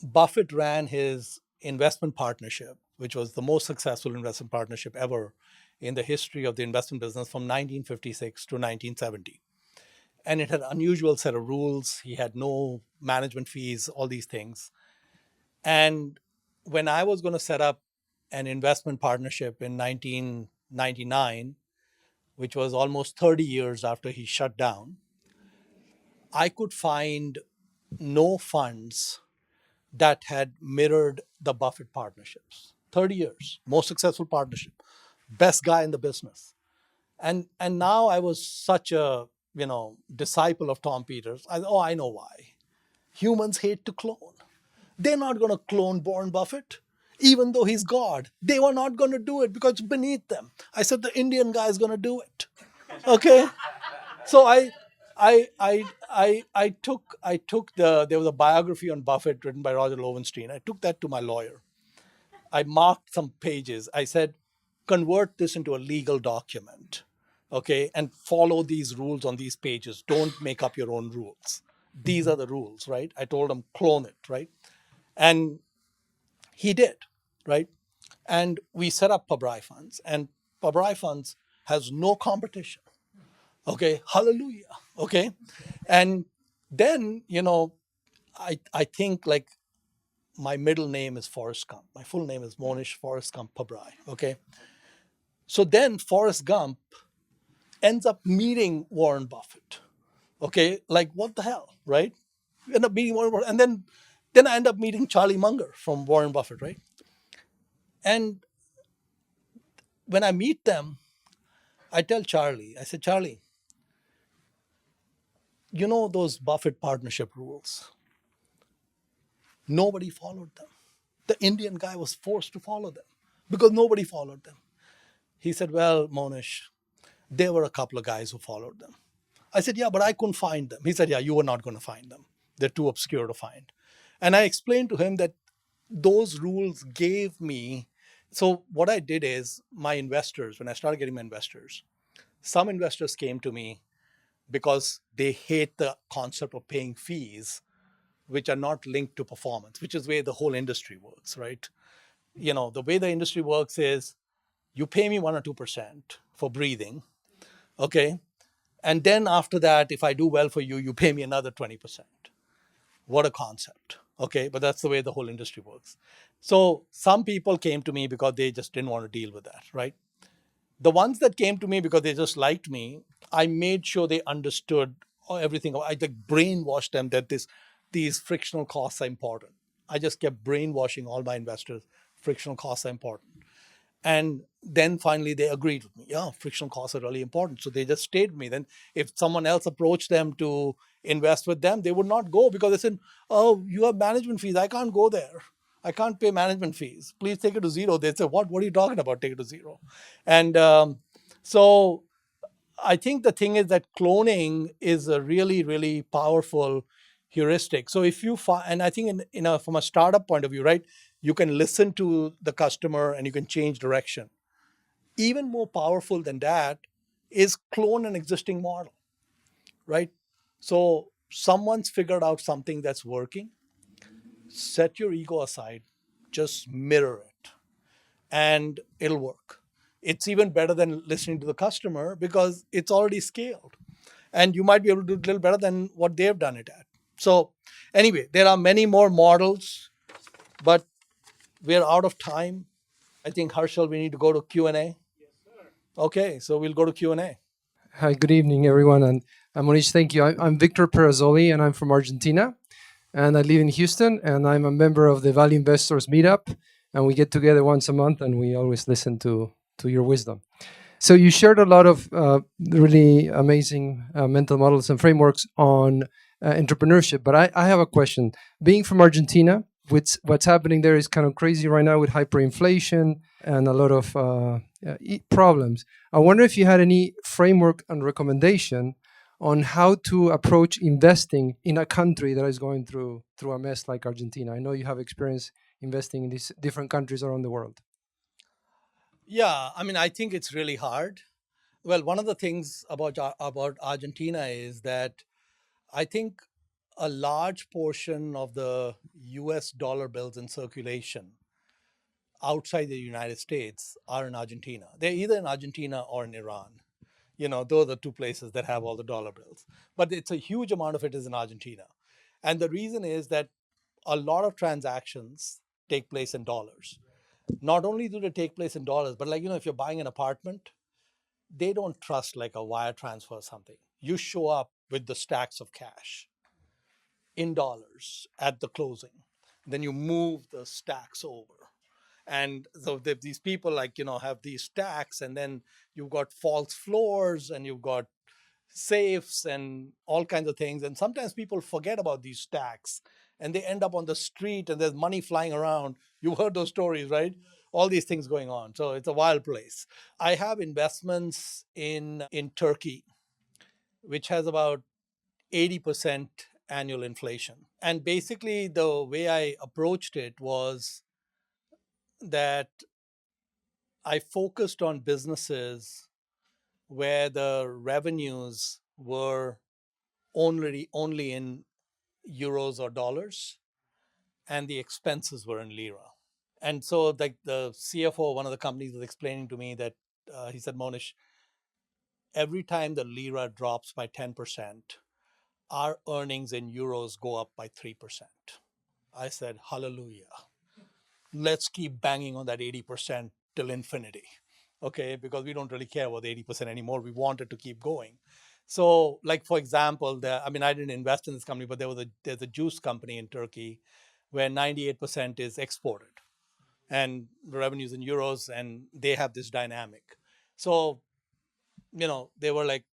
Buffett ran his investment partnership, which was the most successful investment partnership ever in the history of the investment business from 1956 to 1970. And it had an unusual set of rules. He had no management fees, all these things. And when I was going to set up an investment partnership in 1999, which was almost 30 years after he shut down, I could find no funds that had mirrored the Buffett partnerships. 30 years, most successful partnership, best guy in the business. And now I was such a disciple of Tom Peters. I know why. Humans hate to clone. They're not going to clone Warren Buffett, even though he's God. They were not going to do it because it's beneath them. I said the Indian guy is going to do it. Okay, so I took there was a biography on Buffett written by Roger Lowenstein. I took that to my lawyer. I marked some pages. I said, convert this into a legal document, okay, and follow these rules on these pages. Don't make up your own rules. These are the rules, right? I told him, clone it, right? And he did, right? And we set up Pabrai funds, and Pabrai funds has no competition. Okay, hallelujah. Okay, and then I think like my middle name is Forrest Gump. My full name is Mohnish Forrest Gump Pabrai. Okay, so then Forrest Gump ends up meeting Warren Buffett. Okay, like what the hell, right? We end up meeting Warren Buffett, and then I end up meeting Charlie Munger from Warren Buffett, right? And when I meet them, I tell Charlie, I said, Charlie, you know those Buffett partnership rules? Nobody followed them. The Indian guy was forced to follow them because nobody followed them. He said, well, Monish, there were a couple of guys who followed them. I said, yeah, but I couldn't find them. He said, yeah, you were not going to find them. They're too obscure to find. And I explained to him that those rules gave me. So what I did is my investors, when I started getting my investors, some investors came to me because they hate the concept of paying fees which are not linked to performance, which is where the whole industry works, right? The way the industry works is you pay me 1 or 2% for breathing, okay? And then after that, if I do well for you, you pay me another 20%. What a concept, okay? But that's the way the whole industry works. So some people came to me because they just didn't want to deal with that, right? The ones that came to me because they just liked me, I made sure they understood everything. I like brainwashed them that these frictional costs are important. I just kept brainwashing all my investors. Frictional costs are important. And then finally they agreed with me. Yeah, frictional costs are really important. So they just stayed with me. Then if someone else approached them to invest with them, they would not go because they said, oh, you have management fees. I can't go there. I can't pay management fees. Please take it to zero. They said, what are you talking about? Take it to zero. And so I think the thing is that cloning is a really, really powerful heuristic. So if you find, and I think from a startup point of view, right, you can listen to the customer and you can change direction. Even more powerful than that is clone an existing model, right? So someone's figured out something that's working. Set your ego aside, just mirror it, and it'll work. It's even better than listening to the customer because it's already scaled. And you might be able to do a little better than what they've done it at. So, anyway, there are many more models, but we're out of time. I think, Harshal, we need to go to Q&A. Okay, so we'll go to Q&A. Hi, good evening, everyone. And Mohnish, thank you. I'm Victor Perazzoli, and I'm from Argentina. And I live in Houston, and I'm a member of the Value Investors Meetup. And we get together once a month, and we always listen to your wisdom. So you shared a lot of really amazing mental models and frameworks on entrepreneurship. But I have a question. Being from Argentina, what's happening there is kind of crazy right now with hyperinflation and a lot of problems. I wonder if you had any framework and recommendation on how to approach investing in a country that is going through a mess like Argentina. I know you have experience investing in these different countries around the world. Yeah, I mean, I think it's really hard. Well, one of the things about Argentina is that I think a large portion of the US dollar bills in circulation outside the United States are in Argentina. They're either in Argentina or in Iran. Those are the two places that have all the dollar bills. But it's a huge amount of it is in Argentina. And the reason is that a lot of transactions take place in dollars. Not only do they take place in dollars, but like, if you're buying an apartment, they don't trust like a wire transfer or something. You show up with the stacks of cash in dollars at the closing. Then you move the stacks over. And so these people like, have these stacks, and then you've got false floors and you've got safes and all kinds of things. And sometimes people forget about these stacks and they end up on the street and there's money flying around. You've heard those stories, right? All these things going on. So it's a wild place. I have investments in Turkey, which has about 80% annual inflation. And basically, the way I approached it was that I focused on businesses where the revenues were only in euros or dollars, and the expenses were in lira. And so, like the CFO of one of the companies was explaining to me that he said, Monish, every time the lira drops by 10%, our earnings in euros go up by 3%. I said, hallelujah. Let's keep banging on that 80% till infinity. Okay, because we don't really care about the 80% anymore. We want it to keep going. So, like for example, I didn't invest in this company, but there's a juice company in Turkey where 98% is exported and the revenues in euros, and they have this dynamic. So, there were like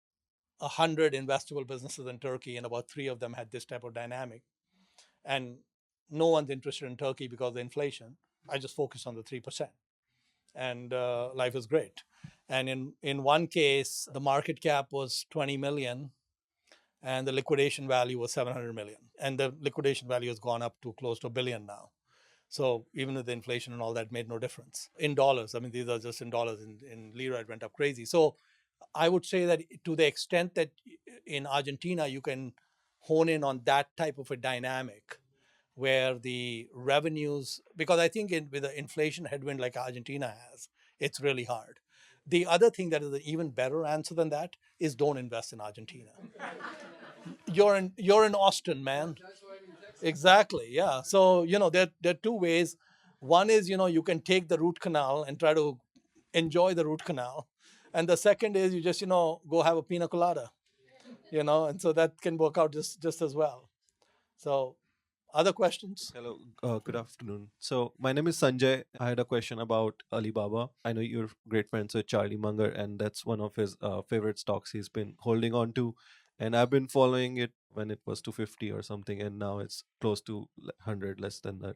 100 investable businesses in Turkey, and about three of them had this type of dynamic. And no one's interested in Turkey because of the inflation. I just focused on the 3%, and life is great. And in one case, the market cap was 20 million, and the liquidation value was 700 million, and the liquidation value has gone up to close to a billion now. So even with the inflation and all that, made no difference in dollars. I mean, these are just in dollars. In lira, it went up crazy. So I would say that to the extent that in Argentina you can hone in on that type of a dynamic where the revenues, because I think with the inflation headwind like Argentina has, it's really hard. The other thing that is an even better answer than that is don't invest in Argentina. You're in Austin, man. Exactly. Yeah. So, there are two ways. One is, you can take the root canal and try to enjoy the root canal. And the second is you just, go have a pina colada, and so that can work out just as well. So, other questions? Hello, good afternoon. So, my name is Sanjay. I had a question about Alibaba. I know you're great friends with Charlie Munger, and that's one of his favorite stocks he's been holding on to. And I've been following it when it was 250 or something, and now it's close to 100, less than that.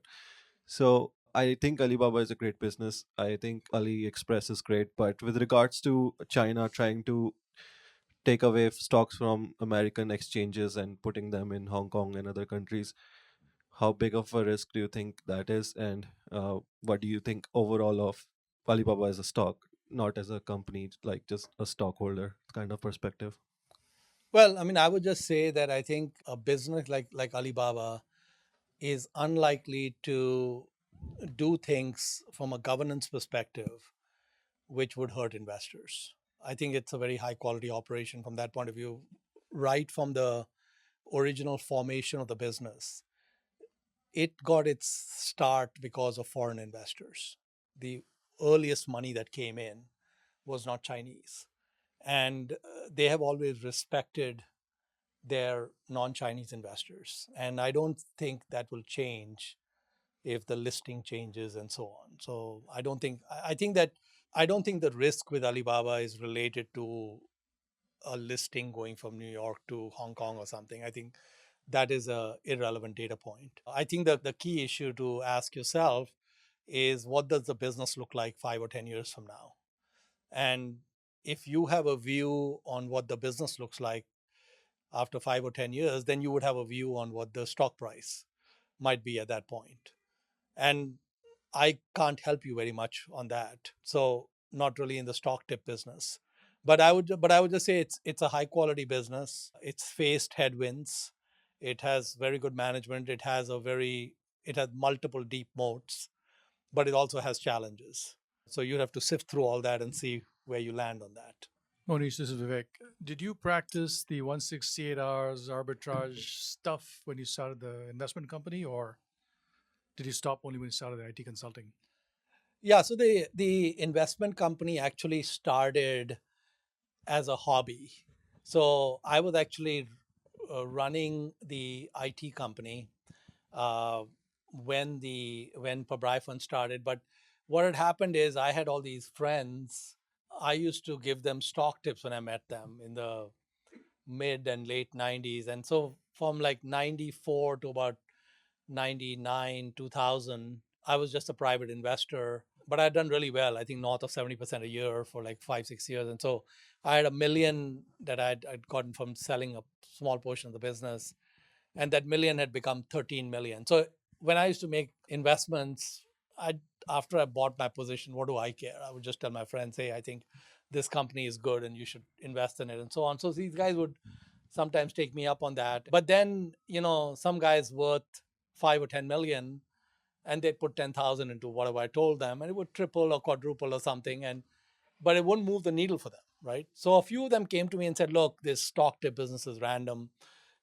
So, I think Alibaba is a great business. I think AliExpress is great. But with regards to China trying to take away stocks from American exchanges and putting them in Hong Kong and other countries, how big of a risk do you think that is, and what do you think overall of Alibaba as a stock, not as a company, like just a stockholder kind of perspective? Well, I would just say that I think a business like Alibaba is unlikely to do things from a governance perspective which would hurt investors. I think it's a very high quality operation from that point of view, right from the original formation of the business. It got its start because of foreign investors. The earliest money that came in was not Chinese. And they have always respected their non Chinese investors. And I don't think that will change if the listing changes and so on. So I think that I don't think the risk with Alibaba is related to a listing going from New York to Hong Kong or something. I think that is a irrelevant data point. I think that the key issue to ask yourself is what does the business look like 5 or 10 years from now? And if you have a view on what the business looks like after 5 or 10 years, then you would have a view on what the stock price might be at that point. And I can't help you very much on that. So not really in the stock tip business. But I would just say it's a high quality business. It's faced headwinds. It has very good management. It has multiple deep moats. but it also has challenges. So you have to sift through all that and see where you land on that. Mohnish, this is Vivek. Did you practice the 168 hours arbitrage stuff when you started the investment company, or did you stop only when you started the IT consulting? Yeah, so the investment company actually started as a hobby. So I was actually running the IT company uh, when Pabrai Fund started. But what had happened is I had all these friends. I used to give them stock tips when I met them in the mid and late 90s. And so from like 94 to about 99, 2000, I was just a private investor, but I'd done really well. I think north of 70% a year for like 5, 6 years. And so I had $1 million that I'd gotten from selling a small portion of the business. And that million had become 13 million. So when I used to make investments, I after I bought my position, what do I care? I would just tell my friends, hey, I think this company is good and you should invest in it and so on. So these guys would sometimes take me up on that. But then, some guys worth 5 or 10 million and they'd put 10,000 into whatever I told them and it would triple or quadruple or something. But it wouldn't move the needle for them, right? So a few of them came to me and said, look, this stock tip business is random.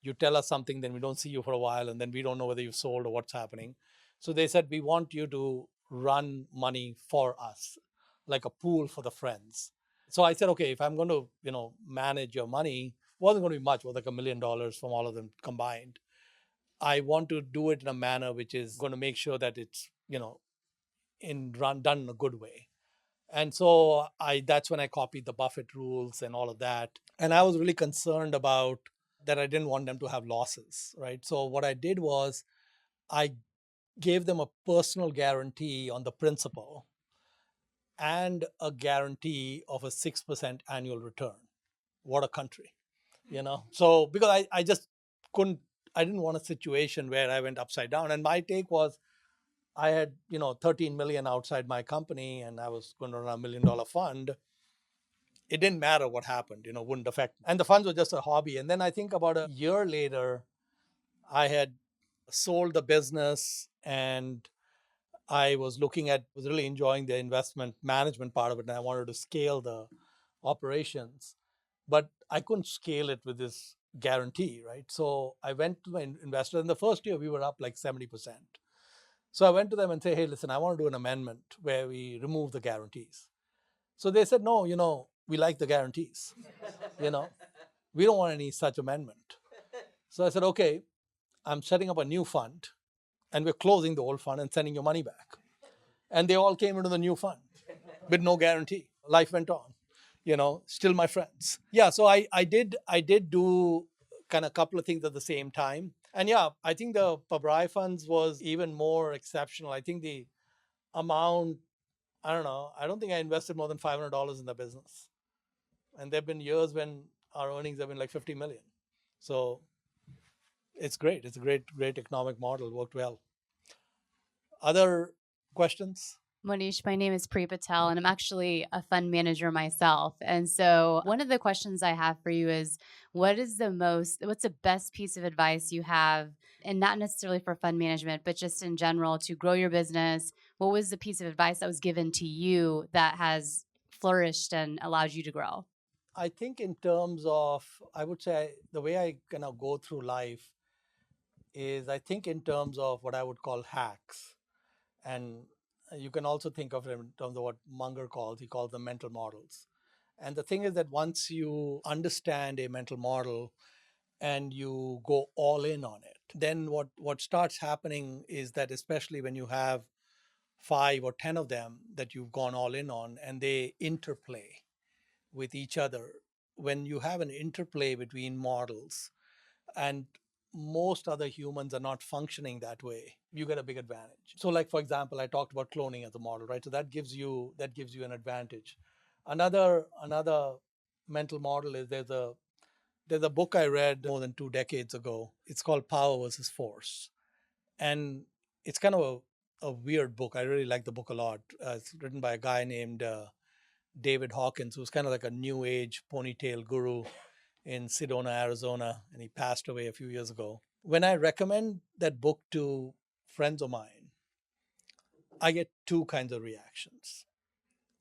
You tell us something, then we don't see you for a while, and then we don't know whether you've sold or what's happening. So they said, we want you to run money for us, like a pool for the friends. So I said, okay, if I'm going to, manage your money, wasn't going to be much, it was like $1 million from all of them combined. I want to do it in a manner which is going to make sure that it's, done in a good way. And so that's when I copied the Buffett rules and all of that. And I was really concerned about that. I didn't want them to have losses, right? So what I did was I gave them a personal guarantee on the principal and a guarantee of a 6% annual return. What a country, So because I just couldn't, I didn't want a situation where I went upside down. And my take was I had, 13 million outside my company and I was going to run $1 million fund. It didn't matter what happened, wouldn't affect. And the funds were just a hobby. And then I think about a year later, I had sold the business and I was was really enjoying the investment management part of it. And I wanted to scale the operations, but I couldn't scale it with this guarantee, right? So I went to my investor. In the first year, we were up like 70%. So I went to them and say, hey, listen, I want to do an amendment where we remove the guarantees. So they said, no, we like the guarantees. you know, we don't want any such amendment. So I said, okay, I'm setting up a new fund and we're closing the old fund and sending your money back. And they all came into the new fund with no guarantee. Life went on, still my friends. Yeah, so I did do kind of a couple of things at the same time. And yeah, I think the Pabrai funds was even more exceptional. I think the amount, I don't know, I don't think I invested more than $500 in the business. And there have been years when our earnings have been like 50 million. So it's great. It's a great economic model. Worked well. Other questions? Monish, my name is Pri Patel, and I'm actually a fund manager myself. And so, one of the questions I have for you is what's the best piece of advice you have, and not necessarily for fund management, but just in general to grow your business? What was the piece of advice that was given to you that has flourished and allowed you to grow? I think in terms of, I would say the way I kind of go through life is I think in terms of what I would call hacks. And you can also think of it in terms of what Munger calls, he calls them mental models. And the thing is that once you understand a mental model and you go all in on it, then what starts happening is that especially when you have 5 or 10 of them that you've gone all in on and they interplay with each other, when you have an interplay between models and most other humans are not functioning that way, you get a big advantage. So like for example, I talked about cloning as a model, right? So that gives you an advantage. Another mental model is there's a book I read more than 2 decades ago. It's called Power versus Force. And it's kind of a weird book. I really like the book a lot. It's written by a guy named David Hawkins, who's kind of like a new age ponytail guru in Sedona, Arizona, and he passed away a few years ago. When I recommend that book to friends of mine, I get two kinds of reactions.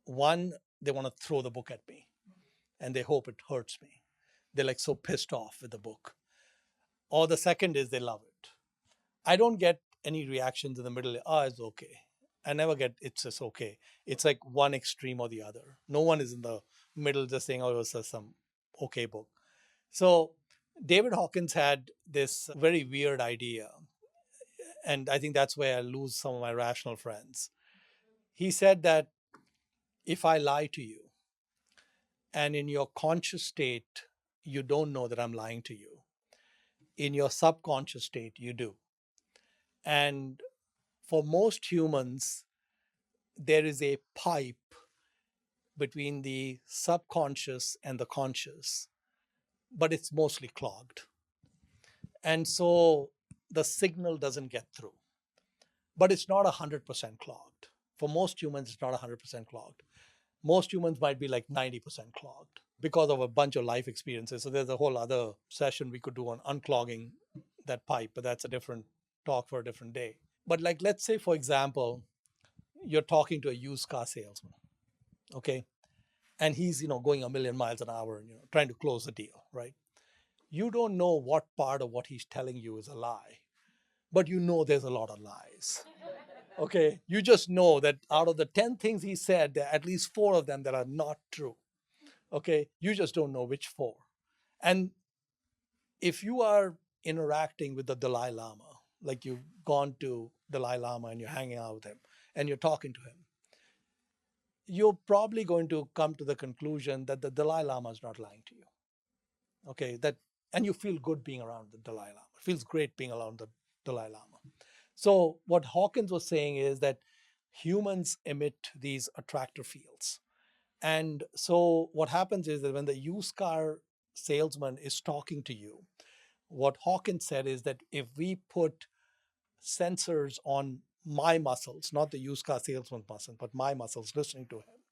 One, they want to throw the book at me and they hope it hurts me. They're like so pissed off with the book. Or the second is they love it. I don't get any reactions in the middle. Oh, it's okay. I never get it's just okay. It's like one extreme or the other. No one is in the middle just saying, oh, it was just some okay book. So David Hawkins had this very weird idea. And I think that's where I lose some of my rational friends. He said that if I lie to you and in your conscious state, you don't know that I'm lying to you, in your subconscious state, you do. And for most humans, there is a pipe between the subconscious and the conscious, but it's mostly clogged. And so the signal doesn't get through. But it's not 100% clogged. For most humans, it's not 100% clogged. Most humans might be like 90% clogged because of a bunch of life experiences. So there's a whole other session we could do on unclogging that pipe, but that's a different talk for a different day. But like, let's say, for example, you're talking to a used car salesman, okay? And he's, going a million miles an hour and, trying to close the deal, right? You don't know what part of what he's telling you is a lie, but you know there's a lot of lies. Okay, you just know that out of the 10 things he said, there are at least 4 of them that are not true. Okay, you just don't know which 4. And if you are interacting with the Dalai Lama, like you've gone to Dalai Lama and you're hanging out with him and you're talking to him, you're probably going to come to the conclusion that the Dalai Lama is not lying to you. Okay, and you feel good being around the Dalai Lama. It feels great being around the Dalai Lama. So what Hawkins was saying is that humans emit these attractor fields. And so what happens is that when the used car salesman is talking to you, what Hawkins said is that if we put sensors on my muscles, not the used car salesman's muscles, but my muscles listening to him,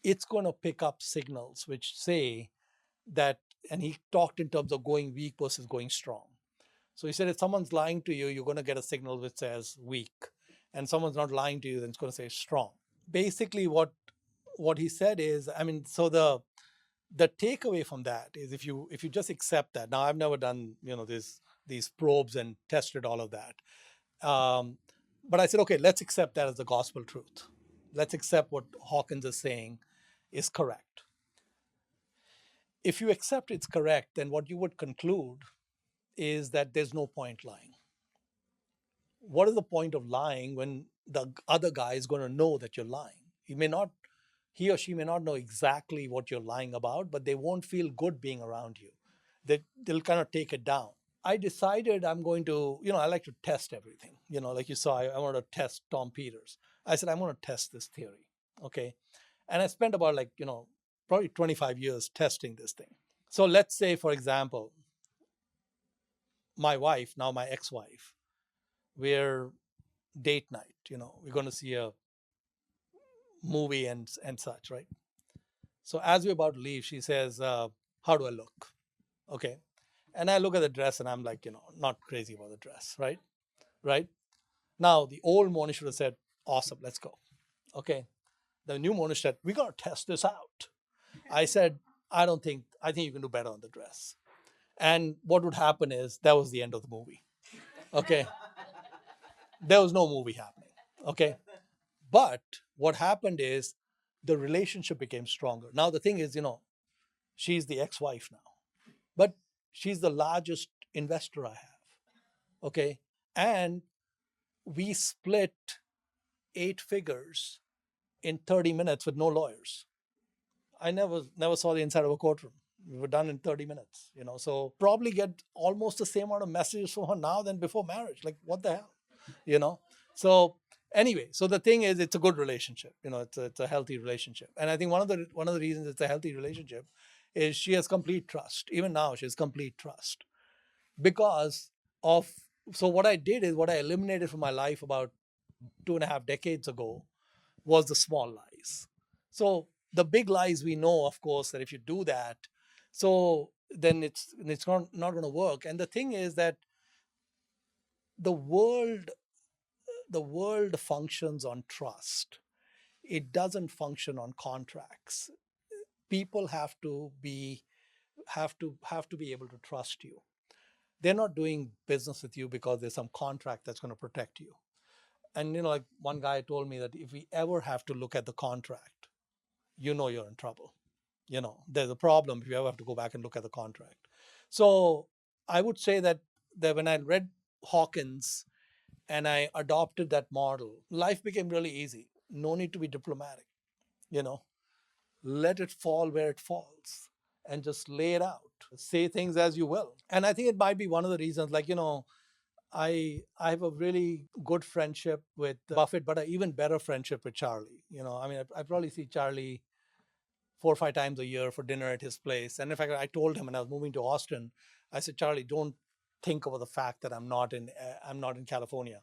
it's going to pick up signals which say that, and he talked in terms of going weak versus going strong. So he said if someone's lying to you, you're going to get a signal which says weak. And someone's not lying to you, then it's going to say strong. Basically, what he said is, I mean, so the takeaway from that is if you just accept that. Now I've never done these probes and tested all of that, but I said, okay, let's accept that as the gospel truth. Let's accept what Hawkins is saying is correct. If you accept it's correct, then what you would conclude is that there's no point lying. What is the point of lying when the other guy is going to know that you're lying? He or she may not know exactly what you're lying about, but they won't feel good being around you. They'll kind of take it down. I decided I'm going to, I like to test everything. Like you saw, I want to test Tom Peters. I said, I'm going to test this theory. Okay. And I spent about probably 25 years testing this thing. So let's say, for example, my wife, now my ex-wife, we're date night, we're going to see a movie and such, right? So as we're about to leave, she says, how do I look? Okay. And I look at the dress and I'm like, not crazy about the dress, right? Right. Now, the old Mohnish would have said, awesome, let's go. Okay. The new Mohnish said, we got to test this out. I said, I think you can do better on the dress. And what would happen is that was the end of the movie. Okay. There was no movie happening. Okay. But what happened is the relationship became stronger. Now, the thing is, she's the ex-wife now, but she's the largest investor I have. Okay. And we split 8 figures in 30 minutes with no lawyers. I never saw the inside of a courtroom. We were done in 30 minutes, so probably get almost the same amount of messages from her now than before marriage. Like, what the hell, So anyway, so the thing is, it's a good relationship. It's a healthy relationship. And I think one of the reasons it's a healthy relationship is she has complete trust. Even now, she has complete trust because of. So what I did is what I eliminated from my life about 2.5 decades ago was the small lies. So the big lies we know, of course, that if you do that, so then it's not going to work. And the thing is that the world the world functions on trust. It doesn't function on contracts. People have to be able to trust you. They're not doing business with you because there's some contract that's going to protect you. And like one guy told me that if we ever have to look at the contract, you're in trouble. There's a problem if you ever have to go back and look at the contract. So I would say that when I read Hawkins and I adopted that model, life became really easy. No need to be diplomatic. You know, let it fall where it falls and just lay it out. Say things as you will. And I think it might be one of the reasons, like, I have a really good friendship with Buffett, but an even better friendship with Charlie. I mean, I probably see Charlie 4 or 5 times a year for dinner at his place. And in fact, I told him when I was moving to Austin, I said, Charlie, don't think about the fact that I'm not in California.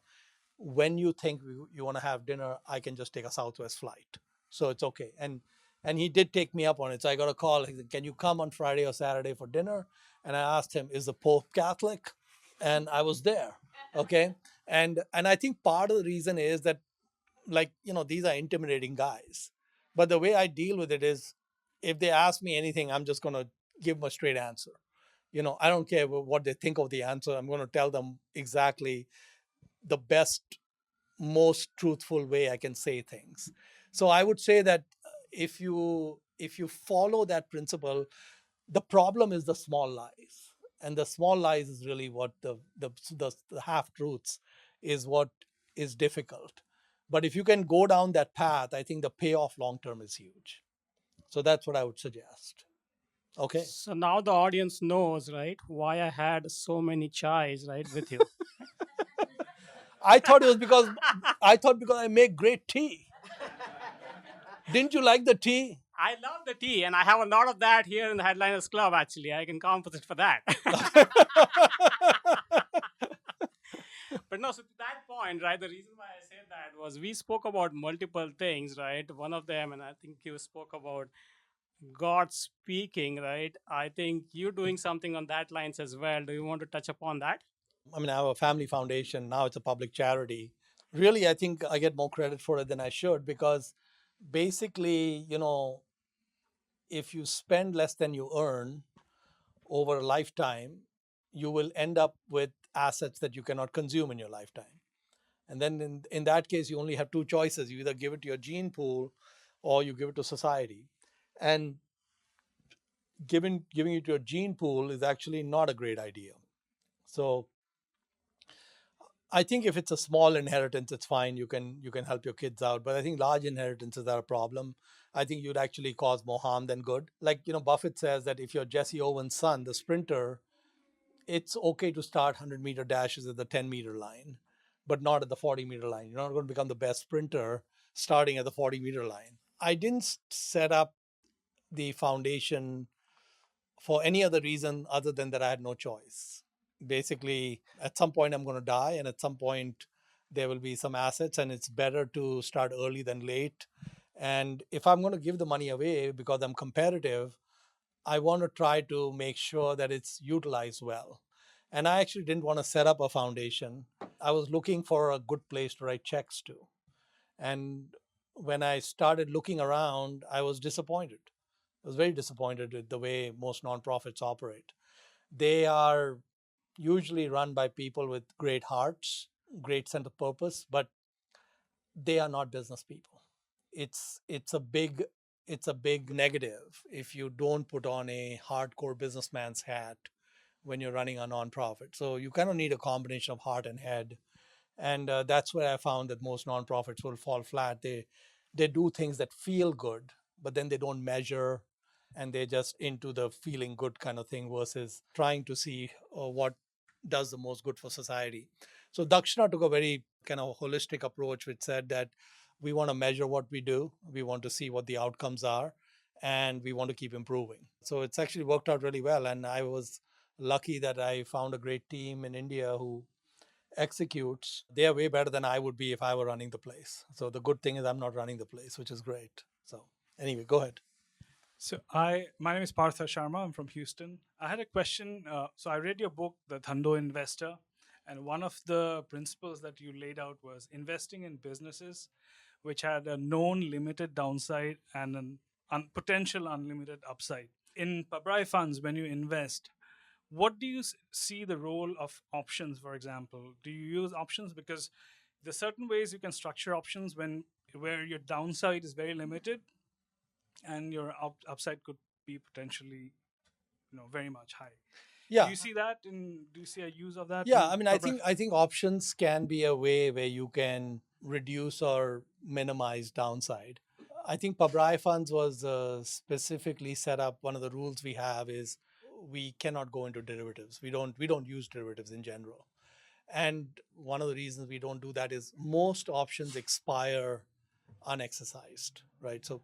When you think you want to have dinner, I can just take a Southwest flight, so it's okay. And he did take me up on it. So I got a call. He said, can you come on Friday or Saturday for dinner? And I asked him, is the Pope Catholic? And I was there. Okay. And I think part of the reason is that, like, these are intimidating guys. But the way I deal with it is, if they ask me anything, I'm just going to give them a straight answer. I don't care what they think of the answer. I'm going to tell them exactly the best, most truthful way I can say things. So I would say that if you follow that principle, the problem is the small lies, and the small lies is really what the half truths is what is difficult. But if you can go down that path, I think the payoff long term is huge. So that's what I would suggest. Okay. So now the audience knows, right, why I had so many chais, right, with you. I thought it was because I make great tea. Didn't you like the tea? I love the tea, and I have a lot of that here in the Headliners Club, actually. I can compensate for that. But no, so to that point, right, the reason why I said that was we spoke about multiple things, right? One of them, and I think you spoke about God speaking, right? I think you're doing something on that lines as well. Do you want to touch upon that? I mean, I have a family foundation. Now it's a public charity. Really, I think I get more credit for it than I should, because basically, if you spend less than you earn over a lifetime, you will end up with assets that you cannot consume in your lifetime. And then in that case, you only have two choices. You either give it to your gene pool or you give it to society. And giving it to your gene pool is actually not a great idea. So I think if it's a small inheritance, it's fine. You can help your kids out. But I think large inheritances are a problem. I think you'd actually cause more harm than good. Like, Buffett says that if you're Jesse Owens' son, the sprinter, it's okay to start 100-meter dashes at the 10-meter line, but not at the 40-meter line. You're not going to become the best sprinter starting at the 40-meter line. I didn't set up the foundation for any other reason other than that I had no choice. Basically, at some point I'm going to die, and at some point there will be some assets, and it's better to start early than late. And if I'm going to give the money away because I'm competitive, I want to try to make sure that it's utilized well. And I actually didn't want to set up a foundation. I was looking for a good place to write checks to. And when I started looking around, I was disappointed. I was very disappointed with the way most nonprofits operate. They are usually run by people with great hearts, great sense of purpose, but they are not business people. It's a big negative if you don't put on a hardcore businessman's hat when you're running a nonprofit. So you kind of need a combination of heart and head, and that's where I found that most nonprofits will fall flat. They do things that feel good, but then they don't measure, and they're just into the feeling good kind of thing versus trying to see what does the most good for society. So Dakshana took a very kind of holistic approach, which said that we want to measure what we do, we want to see what the outcomes are, and we want to keep improving. So it's actually worked out really well, and I was lucky that I found a great team in India who executes. They are way better than I would be if I were running the place. So the good thing is I'm not running the place, which is great. So anyway, go ahead. So my name is Partha Sharma. I'm from Houston. I had a question. So I read your book, The Thando Investor, And one of the principles that you laid out was investing in businesses which had a known limited downside and an potential unlimited upside. In Pabrai funds, when you invest, what do you see the role of options, for example? Do you use options? Because there's certain ways you can structure options where your downside is very limited and your upside could be potentially, very much high. Do Yeah. you see that? Do you see a use of that? Yeah, in I mean, I think options can be a way where you can reduce or minimize downside. I think Pabrai funds was specifically set up. One of the rules we have is we cannot go into derivatives. We don't use derivatives in general. And one of the reasons we don't do that is most options expire unexercised, right? So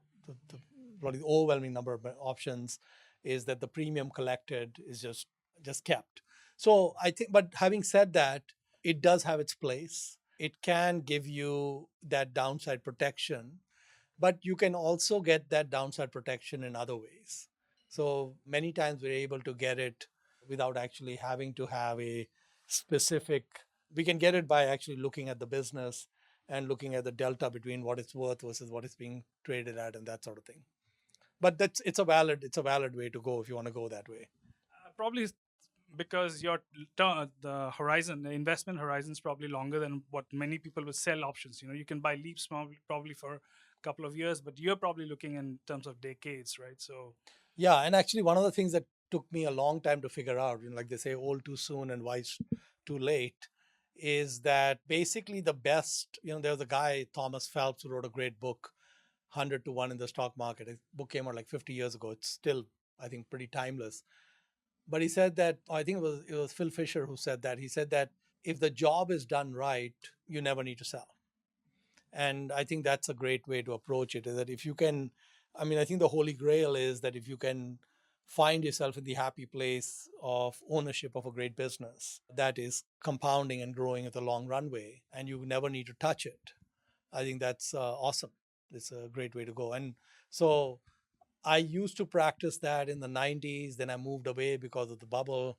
probably the overwhelming number of options is that the premium collected is just kept. So I think, but having said that, it does have its place. It can give you that downside protection, but you can also get that downside protection in other ways. So many times we're able to get it without actually having to have a specific, we can get it by actually looking at the business and looking at the delta between what it's worth versus what it's being traded at and that sort of thing. But it's a valid way to go if you want to go that way. Probably because the horizon, the investment horizon is probably longer than what many people would sell options. You can buy leaps probably for a couple of years, but you're probably looking in terms of decades, right? So Yeah, and actually one of the things that took me a long time to figure out, like they say, old too soon and wise too late, is that basically the best, there was a guy, Thomas Phelps, who wrote a great book, 100 to 1 in the stock market. His book came out like 50 years ago. It's still, I think, pretty timeless. But he said that, I think it was Phil Fisher who said that. He said that if the job is done right, you never need to sell. And I think that's a great way to approach it, is that if you can, I mean, I think the holy grail is that if you can find yourself in the happy place of ownership of a great business that is compounding and growing at a long runway and you never need to touch it, I think that's awesome. It's a great way to go. And so I used to practice that in the 90s. Then I moved away because of the bubble.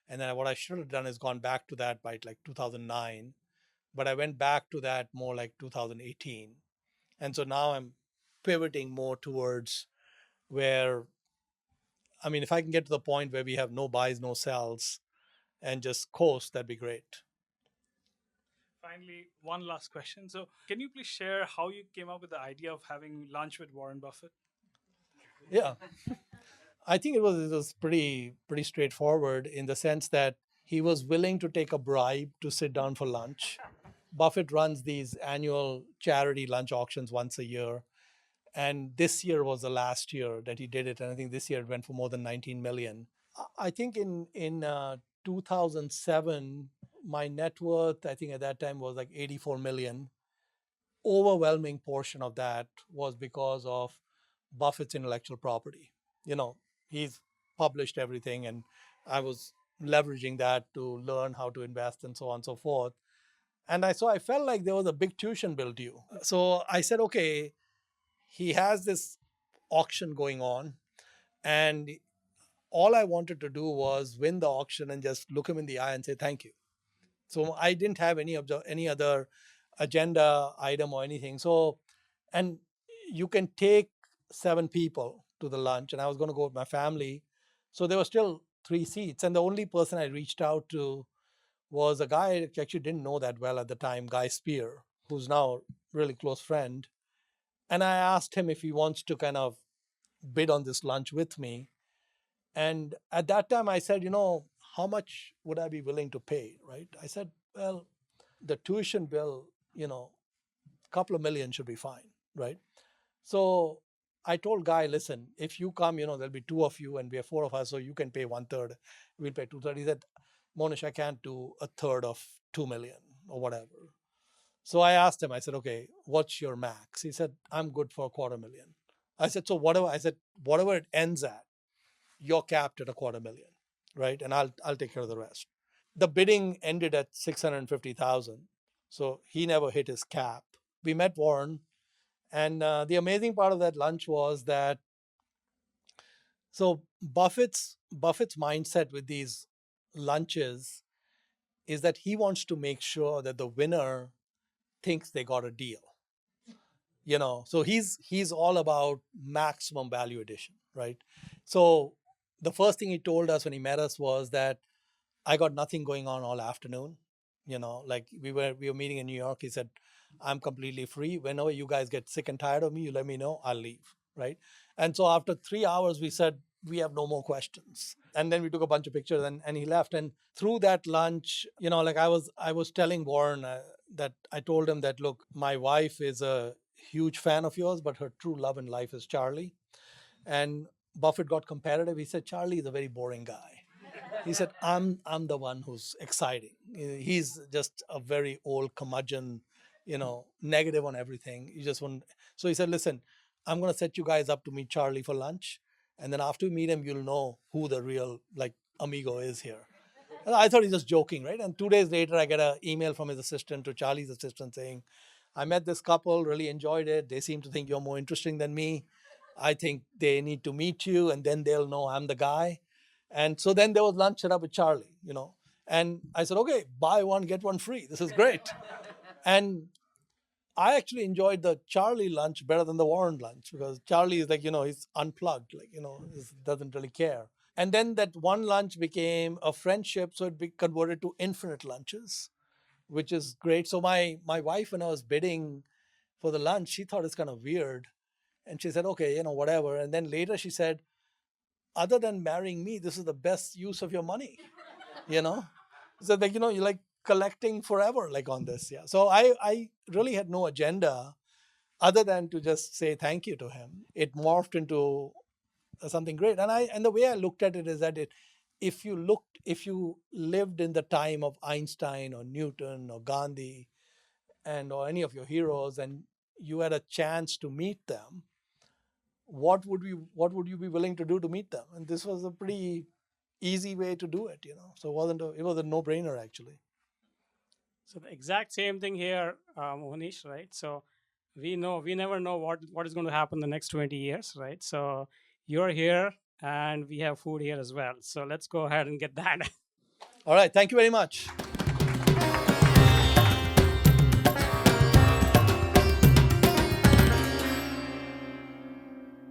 And then what I should have done is gone back to that by like 2009. But I went back to that more like 2018. And so now I'm pivoting more towards where, I mean, if I can get to the point where we have no buys, no sells, and just coast, that'd be great. finally, one last question. So can you please share how you came up with the idea of having lunch with Warren Buffett? Yeah. I think it was pretty straightforward in the sense that he was willing to take a bribe to sit down for lunch. Buffett runs these annual charity lunch auctions once a year. And this year was the last year that he did it. And I think this year it went for more than 19 million. I think in 2007, my net worth, I think at that time was like 84 million. Overwhelming portion of that was because of Buffett's intellectual property. He's published everything, and I was leveraging that to learn how to invest and so on and so forth. And I felt like there was a big tuition bill due. So I said, okay, he has this auction going on, and all I wanted to do was win the auction and just look him in the eye and say thank you. So I didn't have any other agenda item or anything. So, and you can take 7 people to the lunch, and I was going to go with my family. So there were still 3 seats, and the only person I reached out to was a guy I actually didn't know that well at the time, Guy Spear, who's now a really close friend. And I asked him if he wants to kind of bid on this lunch with me. And at that time, I said, how much would I be willing to pay, right? I said, well, the tuition bill, a couple of million should be fine, right? So I told Guy, listen, if you come, there'll be 2 of you and we have 4 of us, so you can pay 1/3. We'll pay 2/3. He said, Mohnish, I can't do 1/3 of 2 million or whatever. So I asked him, I said, okay, what's your max? He said, I'm good for 250,000. I said, so whatever it ends at, you're capped at 250,000, right? And I'll take care of the rest. The bidding ended at 650,000. So he never hit his cap. We met Warren. And the amazing part of that lunch was that, so Buffett's mindset with these lunches is that he wants to make sure that the winner thinks they got a deal. So he's all about maximum value addition, right? So the first thing he told us when he met us was that I got nothing going on all afternoon. Like we were meeting in New York. He said, I'm completely free. Whenever you guys get sick and tired of me, you let me know, I'll leave, right? And so after 3 hours, we said, we have no more questions. And then we took a bunch of pictures, and he left. And through that lunch, like I was telling Warren that I told him that, look, my wife is a huge fan of yours, but her true love in life is Charlie. And Buffett got competitive. He said, Charlie is a very boring guy. He said, I'm the one who's exciting. He's just a very old curmudgeon, negative on everything. You just want. So he said, listen, I'm going to set you guys up to meet Charlie for lunch. And then after you meet him, you'll know who the real amigo is here. And I thought he's just joking, right? And 2 days later, I get an email from his assistant to Charlie's assistant saying, I met this couple, really enjoyed it. They seem to think you're more interesting than me. I think they need to meet you, and then they'll know I'm the guy. And so then there was lunch set up with Charlie, And I said, okay, buy one, get one free. This is great. And I actually enjoyed the Charlie lunch better than the Warren lunch, because Charlie is he's unplugged, he doesn't really care. And then that one lunch became a friendship, so it converted to infinite lunches, which is great. So my wife, when I was bidding for the lunch, she thought it's kind of weird. And she said, okay, whatever. And then later she said, other than marrying me, this is the best use of your money, So you're like collecting forever, on this. Yeah. So I really had no agenda other than to just say thank you to him. It morphed into something great. And the way I looked at it is that if you lived in the time of Einstein or Newton or Gandhi or any of your heroes, and you had a chance to meet them, what would you be willing to do to meet them? And this was a pretty easy way to do it, So it was a no-brainer, actually. So the exact same thing here, Mohnish, right? So we never know what is going to happen the next 20 years, right? So you're here, and we have food here as well. So let's go ahead and get that. All right. Thank you very much.